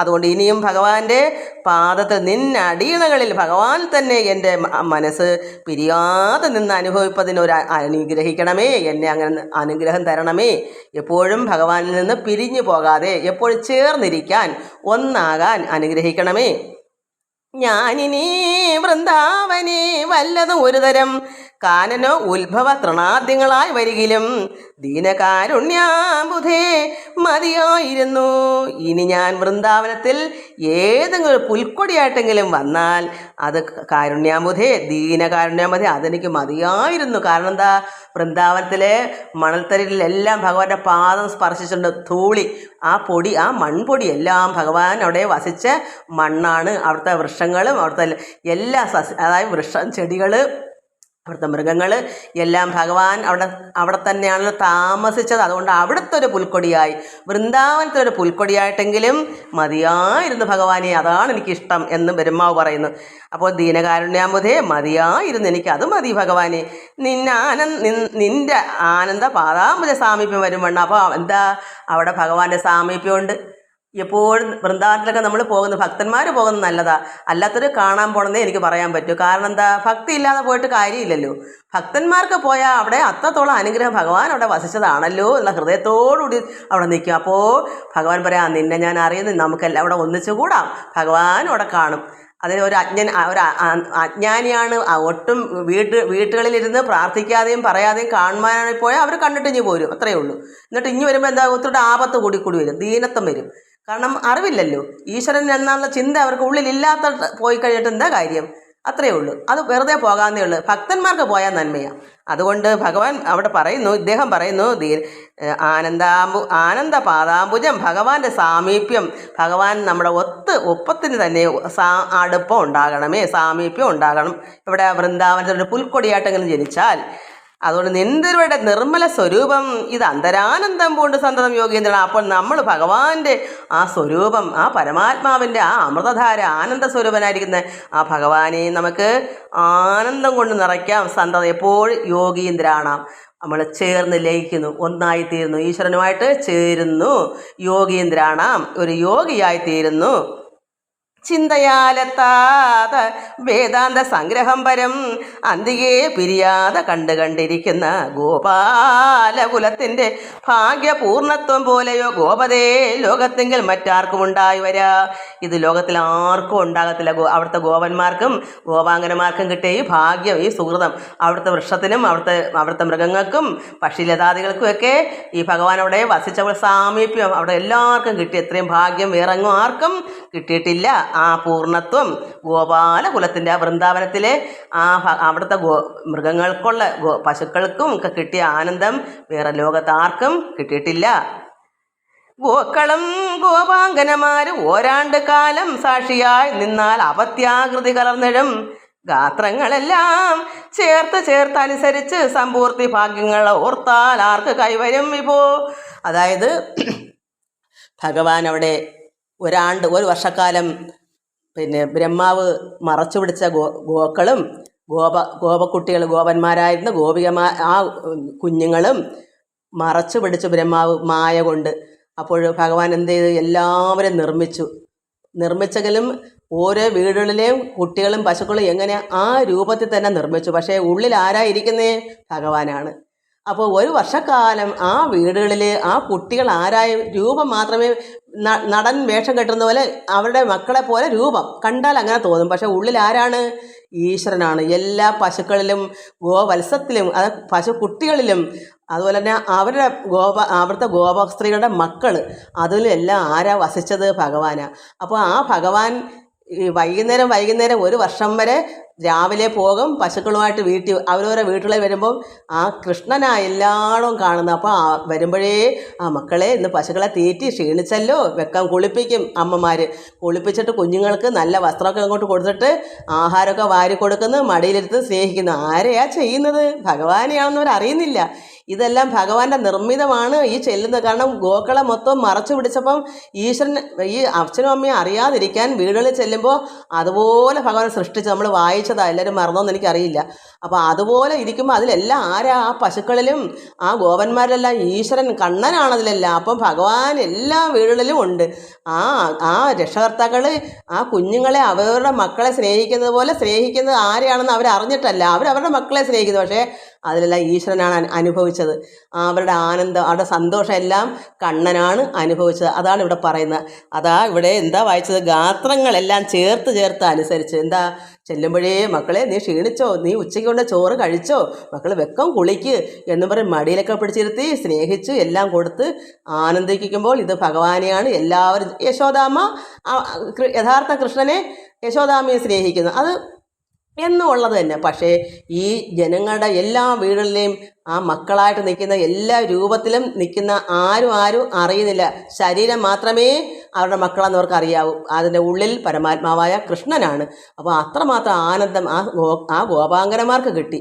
അതുകൊണ്ട് ഇനിയും ഭഗവാന്റെ പാദത്തിൽ നിന്നടിയണകളിൽ ഭഗവാൻ തന്നെ എൻ്റെ മനസ്സ് പിരിയാതെ നിന്ന് അനുഭവിപ്പതിനൊരു അനുഗ്രഹിക്കണമേ, എന്നെ അങ്ങനെ അനുഗ്രഹം തരണമേ. എപ്പോഴും ഭഗവാനിൽ നിന്ന് പിരിഞ്ഞു പോകാതെ എപ്പോഴും ചേർന്നിരിക്കാൻ, ഒന്നാകാൻ അനുഗ്രഹിക്കണമേ. ഞാനിനി വൃന്ദാവനെ വല്ലതും ഒരുതരം കാനനോ ഉത്ഭവ തൃണാദ്യങ്ങളായി വരികിലും ദീനകാരുണ്യാബുധേ മതിയായിരുന്നു. ഇനി ഞാൻ വൃന്ദാവനത്തിൽ ഏതെങ്കിലും പുൽക്കൊടിയായിട്ടെങ്കിലും വന്നാൽ അത് കാരുണ്യാബുധേ, ദീനകാരുണ്യാബുധേ, അതെനിക്ക് മതിയായിരുന്നു. കാരണം എന്താ? വൃന്ദാവനത്തിലെ മണൽത്തരിലെല്ലാം ഭഗവാന്റെ പാദം സ്പർശിച്ചിട്ടുണ്ട്. ധൂളി, ആ പൊടി, ആ മൺപൊടി എല്ലാം ഭഗവാൻ അവിടെ വസിച്ച മണ്ണാണ്. അവിടുത്തെ വൃക്ഷങ്ങളും അവിടുത്തെ എല്ലാ അതായത് ചെടികൾ, അവിടുത്തെ മൃഗങ്ങൾ എല്ലാം ഭഗവാൻ അവിടെ തന്നെയാണല്ലോ താമസിച്ചത്. അതുകൊണ്ട് അവിടുത്തെ ഒരു പുൽക്കൊടിയായി, വൃന്ദാവനത്തെ ഒരു പുൽക്കൊടിയായിട്ടെങ്കിലും മതിയായിരുന്നു ഭഗവാനെ, അതാണ് എനിക്കിഷ്ടം എന്ന് ബ്രഹ്മാവ് പറയുന്നു. അപ്പോൾ ദീനകാരുണ്യാബുധേ മതിയായിരുന്നു, എനിക്ക് അത് മതി ഭഗവാനെ. നിൻ്റെ ആനന്ദ പാദാംബുജ സാമീപ്യം വരുമ്പോൾ അപ്പോൾ എന്താ അവിടെ ഭഗവാന്റെ സാമീപ്യമുണ്ട്. എപ്പോഴും വൃന്ദാവനത്തിലൊക്കെ നമ്മൾ ഭക്തന്മാർ പോകുന്നത് നല്ലതാണ്, അല്ലാത്തൊരു കാണാൻ പോകണമെന്നേ എനിക്ക് പറയാൻ പറ്റൂ. കാരണം എന്താ? ഭക്തി ഇല്ലാതെ പോയിട്ട് കാര്യമില്ലല്ലോ. ഭക്തന്മാർക്ക് പോയാൽ അവിടെ അത്രത്തോളം അനുഗ്രഹം ഭഗവാൻ അവിടെ വസിച്ചതാണല്ലോ എന്നുള്ള ഹൃദയത്തോടുകൂടി അവിടെ നിൽക്കും. അപ്പോൾ ഭഗവാൻ പറയാം, നിന്നെ ഞാൻ അറിയുന്നു, നമുക്കെല്ലാം അവിടെ ഒന്നിച്ചുകൂടാം, ഭഗവാൻ അവിടെ കാണും. അതിന് ഒരു അജ്ഞാനിയാണ്, ഒട്ടും വീട്ടുകളിലിരുന്ന് പ്രാർത്ഥിക്കാതെയും പറയാതെയും കാണുവാനാണ് പോയാൽ അവർ കണ്ടിട്ട് ഇഞ്ഞ് പോരും, അത്രയേ ഉള്ളൂ. എന്നിട്ട് ഇഞ്ഞ് വരുമ്പോൾ എന്താ? ഒത്തിരി ആപത്ത് കൂടി വരും, ദീനത്വം വരും. കാരണം അറിവില്ലല്ലോ, ഈശ്വരൻ എന്നുള്ള ചിന്ത അവർക്ക് ഉള്ളിലില്ലാത്ത പോയി കഴിഞ്ഞിട്ട് എന്താ കാര്യം? അത്രയേ ഉള്ളൂ. അത് വെറുതെ പോകാന്നേ ഉള്ളൂ. ഭക്തന്മാർക്ക് പോയാൽ നന്മയാണ്. അതുകൊണ്ട് ഭഗവാൻ അവിടെ പറയുന്നു, ഇദ്ദേഹം പറയുന്നു, ആനന്ദ പാദാംബുജം, ഭഗവാന്റെ സാമീപ്യം, ഭഗവാൻ നമ്മുടെ ഒപ്പത്തിന് തന്നെ അടുപ്പം ഉണ്ടാകണമേ, സാമീപ്യം ഉണ്ടാകണം. ഇവിടെ വൃന്ദാവനത്തിലൊരു പുൽക്കൊടിയായിട്ടെങ്കിലും ജനിച്ചാൽ അതുകൊണ്ട് നിന്ദരുടെ നിർമ്മല സ്വരൂപം ഇത് അന്തരാനന്ദം പൂണ്ട് സന്തതം യോഗീന്ദ്രനാണ്. അപ്പോൾ നമ്മൾ ഭഗവാന്റെ ആ സ്വരൂപം, ആ പരമാത്മാവിൻ്റെ ആ അമൃതധാര ആനന്ദ സ്വരൂപനായിരിക്കുന്ന ആ ഭഗവാനെ നമുക്ക് ആനന്ദം കൊണ്ട് നിറയ്ക്കാം സന്തതം. എപ്പോഴും യോഗീന്ദ്രാണാം. നമ്മൾ ചേർന്ന് ലയിക്കുന്നു, ഒന്നായിത്തീരുന്നു, ഈശ്വരനുമായിട്ട് ചേരുന്നു. യോഗീന്ദ്രാണാം, ഒരു യോഗിയായിത്തീരുന്നു. ചിന്തയാലെത്താത വേദാന്ത സംഗ്രഹം പരം അന്തികെ പിരിയാതെ കണ്ടിരിക്കുന്ന ഗോപാലകുലത്തിൻ്റെ ഭാഗ്യപൂർണത്വം പോലെയോ ഗോപതേ ലോകത്തെങ്കിൽ മറ്റാർക്കും ഉണ്ടായി വരാ. ഇത് ലോകത്തിൽ ആർക്കും ഉണ്ടാകത്തില്ല. അവിടുത്തെ ഗോപന്മാർക്കും ഗോപാങ്കന്മാർക്കും കിട്ടിയ ഈ ഭാഗ്യം, ഈ സുഹൃതം അവിടുത്തെ വൃക്ഷത്തിനും അവിടുത്തെ മൃഗങ്ങൾക്കും പക്ഷിലതാദികൾക്കുമൊക്കെ ഈ ഭഗവാൻ അവിടെ വസിച്ചപ്പോൾ സാമീപ്യം അവിടെ എല്ലാവർക്കും കിട്ടി. എത്രയും ഭാഗ്യം വേറെങ്ങും ആർക്കും കിട്ടിയിട്ടില്ല. ആ പൂർണ്ണത്വം ഗോപാലകുലത്തിൻ്റെ ആ വൃന്ദാവനത്തിലെ അവിടുത്തെ മൃഗങ്ങൾക്കുള്ള പശുക്കൾക്കും ഒക്കെ കിട്ടിയ ആനന്ദം വേറെ ലോകത്താർക്കും കിട്ടിയിട്ടില്ല. ഗോക്കളും ഗോപാങ്കനമാരും ഓരാണ്ട് കാലം സാക്ഷിയായി നിന്നാൽ അപത്യാകൃതി കലർന്നിടും ഗാത്രങ്ങളെല്ലാം ചേർത്തനുസരിച്ച് സമ്പൂർത്തി ഭാഗ്യങ്ങൾ ഓർത്താൽ ആർക്ക് കൈവരും വിഭോ. അതായത് ഭഗവാൻ അവിടെ ഒരു വർഷക്കാലം ബ്രഹ്മാവ് മറച്ചു പിടിച്ച ഗോക്കളും ഗോപക്കുട്ടികൾ, ഗോപന്മാരായിരുന്ന ആ കുഞ്ഞുങ്ങളും മറച്ചു പിടിച്ചു ബ്രഹ്മാവ് മായ കൊണ്ട്. അപ്പോൾ ഭഗവാൻ എന്ത് ചെയ്തു? എല്ലാവരും നിർമ്മിച്ചെങ്കിലും ഓരോ വീടുകളിലെയും കുട്ടികളും പശുക്കളും എങ്ങനെ ആ രൂപത്തിൽ തന്നെ നിർമ്മിച്ചു. പക്ഷേ ഉള്ളിൽ ആരായിരിക്കുന്നേ? ഭഗവാനാണ്. അപ്പോൾ ഒരു വർഷക്കാലം ആ വീടുകളിൽ ആ കുട്ടികൾ ആരായ രൂപം മാത്രമേ, നടൻ വേഷം കെട്ടുന്ന പോലെ അവരുടെ മക്കളെ പോലെ രൂപം കണ്ടാൽ അങ്ങനെ തോന്നും. പക്ഷെ ഉള്ളിൽ ആരാണ്? ഈശ്വരനാണ്. എല്ലാ പശുക്കളിലും ഗോവത്സത്തിലും പശുക്കുട്ടികളിലും അതുപോലെ തന്നെ അവിടുത്തെ ഗോപസ്ത്രീകളുടെ മക്കൾ അതിലും എല്ലാം ആരാ വസിച്ചത്? ഭഗവാനാണ്. അപ്പോൾ ആ ഭഗവാൻ ഈ വൈകുന്നേരം ഒരു വർഷം വരെ രാവിലെ പോകും പശുക്കളുമായിട്ട് അവരവരെ വീട്ടിൽ വരുമ്പം ആ കൃഷ്ണനാ എല്ലായിടവും കാണുന്നത്. അപ്പോൾ വരുമ്പോഴേ ആ മക്കളെ ഇന്ന് പശുക്കളെ തീറ്റി ക്ഷീണിച്ചല്ലോ, കുളിപ്പിക്കും അമ്മമാർ. കുളിപ്പിച്ചിട്ട് കുഞ്ഞുങ്ങൾക്ക് നല്ല വസ്ത്രമൊക്കെ അങ്ങോട്ട് കൊടുത്തിട്ട് ആഹാരമൊക്കെ വാരി കൊടുക്കുന്നു, മടിയിലെടുത്ത് സ്നേഹിക്കുന്നു. ആരെയാ ചെയ്യുന്നത്? ഭഗവാനെയാണെന്നവർ അറിയുന്നില്ല. ഇതെല്ലാം ഭഗവാന്റെ നിർമ്മിതമാണ് ഈ ചെല്ലുന്നത്. കാരണം ഗോക്കളെ മൊത്തം മറച്ചു പിടിച്ചപ്പം ഈശ്വരൻ ഈ അച്ഛനും അമ്മയും അറിയാതിരിക്കാൻ വീടുകളിൽ ചെല്ലുമ്പോൾ അതുപോലെ ഭഗവാൻ സൃഷ്ടിച്ച് നമ്മൾ വായിച്ചതാ. എല്ലാവരും മറന്നോന്ന് എനിക്കറിയില്ല. അപ്പോൾ അതുപോലെ ഇരിക്കുമ്പോൾ അതിലെല്ലാം ആരാ? ആ പശുക്കളിലും ആ ഗോപന്മാരിലെല്ലാം ഈശ്വരൻ കണ്ണനാണ് അതിലെല്ലാം. അപ്പം ഭഗവാൻ എല്ലാ വീടുകളിലും ഉണ്ട്. ആ രക്ഷകർത്താക്കൾ ആ കുഞ്ഞുങ്ങളെ അവരുടെ മക്കളെ സ്നേഹിക്കുന്നത് പോലെ സ്നേഹിക്കുന്നത് ആരെയാണെന്ന് അവരറിഞ്ഞിട്ടല്ല. അവരവരുടെ മക്കളെ സ്നേഹിക്കുന്നു. പക്ഷേ അതിലെല്ലാം ഈശ്വരനാണ് അനുഭവിച്ചത്. അവരുടെ ആനന്ദം, അവരുടെ സന്തോഷം എല്ലാം കണ്ണനാണ് അനുഭവിച്ചത്. അതാണ് ഇവിടെ പറയുന്നത്. ഇവിടെ എന്താ വായിച്ചത്? ഗാത്രങ്ങളെല്ലാം ചേർത്ത് അനുസരിച്ച്. എന്താ? ചെല്ലുമ്പോഴേ മക്കളെ നീ ക്ഷീണിച്ചോ, നീ ഉച്ചയ്ക്ക് കൊണ്ട് ചോറ് കഴിച്ചോ, മക്കൾ കുളിക്ക് എന്ന് പറഞ്ഞ് മടിയിലൊക്കെ പിടിച്ചിരുത്തി സ്നേഹിച്ച് എല്ലാം കൊടുത്ത് ആനന്ദിക്കുമ്പോൾ ഇത് ഭഗവാനെയാണ് എല്ലാവരും. യശോദാമ്മ യഥാർത്ഥ കൃഷ്ണനെ യശോദാമ്മയെ സ്നേഹിക്കുന്നു. അത് എന്നുള്ളത് തന്നെ. പക്ഷേ ഈ ജനങ്ങളുടെ എല്ലാ വീടുകളിലെയും ആ മക്കളായിട്ട് നിൽക്കുന്ന എല്ലാ രൂപത്തിലും നിൽക്കുന്ന ആരും അറിയുന്നില്ല. ശരീരം മാത്രമേ അവരുടെ മക്കളെന്നവർക്ക് അറിയാവൂ. അതിൻ്റെ ഉള്ളിൽ പരമാത്മാവായ കൃഷ്ണനാണ്. അപ്പോൾ അത്രമാത്രം ആനന്ദം ആ ഗോപാങ്കനമാർക്ക് കിട്ടി.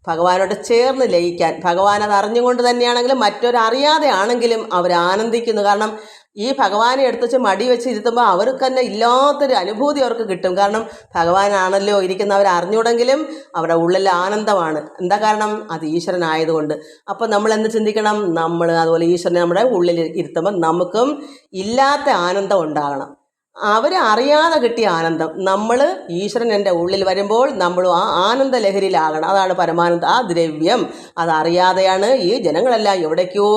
ഭഗവാനോട് ചേർന്ന് ലയിക്കാൻ. ഭഗവാൻ അത് അറിഞ്ഞുകൊണ്ട് തന്നെയാണെങ്കിലും മറ്റൊരറിയാതെ ആണെങ്കിലും അവർ ആനന്ദിക്കുന്നു. കാരണം ഈ ഭഗവാനെ എടുത്തുവെച്ച് മടി വെച്ച് ഇരുത്തുമ്പോൾ അവർക്ക് തന്നെ ഇല്ലാത്തൊരു അനുഭൂതി അവർക്ക് കിട്ടും. കാരണം ഭഗവാനാണല്ലോ ഇരിക്കുന്നവർ അറിഞ്ഞുകൂടെങ്കിലും അവരുടെ ഉള്ളിൽ ആനന്ദമാണ്. എന്താ കാരണം? അത് ഈശ്വരനായതുകൊണ്ട്. അപ്പം നമ്മൾ എന്ത് ചിന്തിക്കണം? നമ്മൾ അതുപോലെ ഈശ്വരനെ നമ്മുടെ ഉള്ളിൽ ഇരുത്തുമ്പോൾ നമുക്കും ഇല്ലാത്ത ആനന്ദം ഉണ്ടാകണം. അവരറിയാതെ കിട്ടിയ ആനന്ദം. നമ്മൾ ഈശ്വരൻ എൻ്റെ ഉള്ളിൽ വരുമ്പോൾ നമ്മളും ആ ആനന്ദ ലഹരിയിലാകണം. അതാണ് പരമാനന്ദ. ആ ദ്രവ്യം അതറിയാതെയാണ് ഈ ജനങ്ങളെല്ലാം എവിടേക്കോ,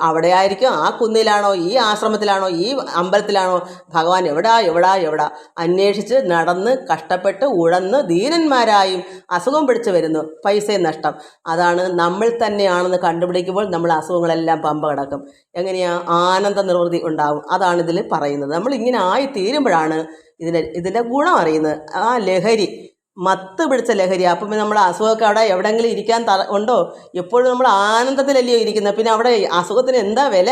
അവിടെ ആയിരിക്കും, ആ കുന്നിലാണോ, ഈ ആശ്രമത്തിലാണോ, ഈ അമ്പലത്തിലാണോ, ഭഗവാൻ എവിടാ അന്വേഷിച്ച് നടന്ന് കഷ്ടപ്പെട്ട് ഉഴന്ന് ധീരന്മാരായും അസുഖം പിടിച്ച് വരുന്നു. പൈസയും നഷ്ടം. അതാണ് നമ്മൾ തന്നെയാണെന്ന് കണ്ടുപിടിക്കുമ്പോൾ നമ്മൾ അസുഖങ്ങളെല്ലാം പമ്പ കിടക്കും. എങ്ങനെയാ? ആനന്ദ നിർവൃതി ഉണ്ടാവും. അതാണ് ഇതിൽ പറയുന്നത്. നമ്മൾ ഇങ്ങനെ ആയി തീരുമ്പോഴാണ് ഇതിൻ്റെ ഗുണം അറിയുന്നത്. ആ ലഹരി, മത്ത് പിടിച്ച ലഹരി. അപ്പം നമ്മുടെ അസുഖമൊക്കെ അവിടെ എവിടെയെങ്കിലും ഇരിക്കാൻ ഉണ്ടോ? എപ്പോഴും നമ്മൾ ആനന്ദത്തിലല്ലയോ ഇരിക്കുന്നത്. പിന്നെ അവിടെ അസുഖത്തിന് എന്താ വില?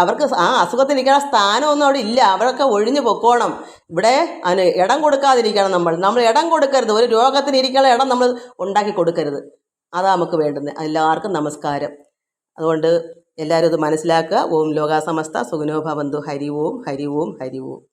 അവർക്ക് ആ അസുഖത്തിന് ഇരിക്കുന്ന സ്ഥാനമൊന്നും അവിടെ ഇല്ല. അവരൊക്കെ ഒഴിഞ്ഞു പൊക്കോണം. ഇവിടെ അതിന് ഇടം കൊടുക്കാതിരിക്കണം. നമ്മൾ ഇടം കൊടുക്കരുത്. ഒരു രോഗത്തിന് ഇരിക്കാനുള്ള ഇടം നമ്മൾ ഉണ്ടാക്കി കൊടുക്കരുത്. അതാ നമുക്ക് വേണ്ടുന്നത്. എല്ലാവർക്കും നമസ്കാരം. അതുകൊണ്ട് എല്ലാവരും ഇത് മനസ്സിലാക്കുക. ഓം ലോകാ സമസ്ത സുഖിനോ ഭവന്തു. ഹരി ഓം ഹരി ഓം ഹരി ഓം.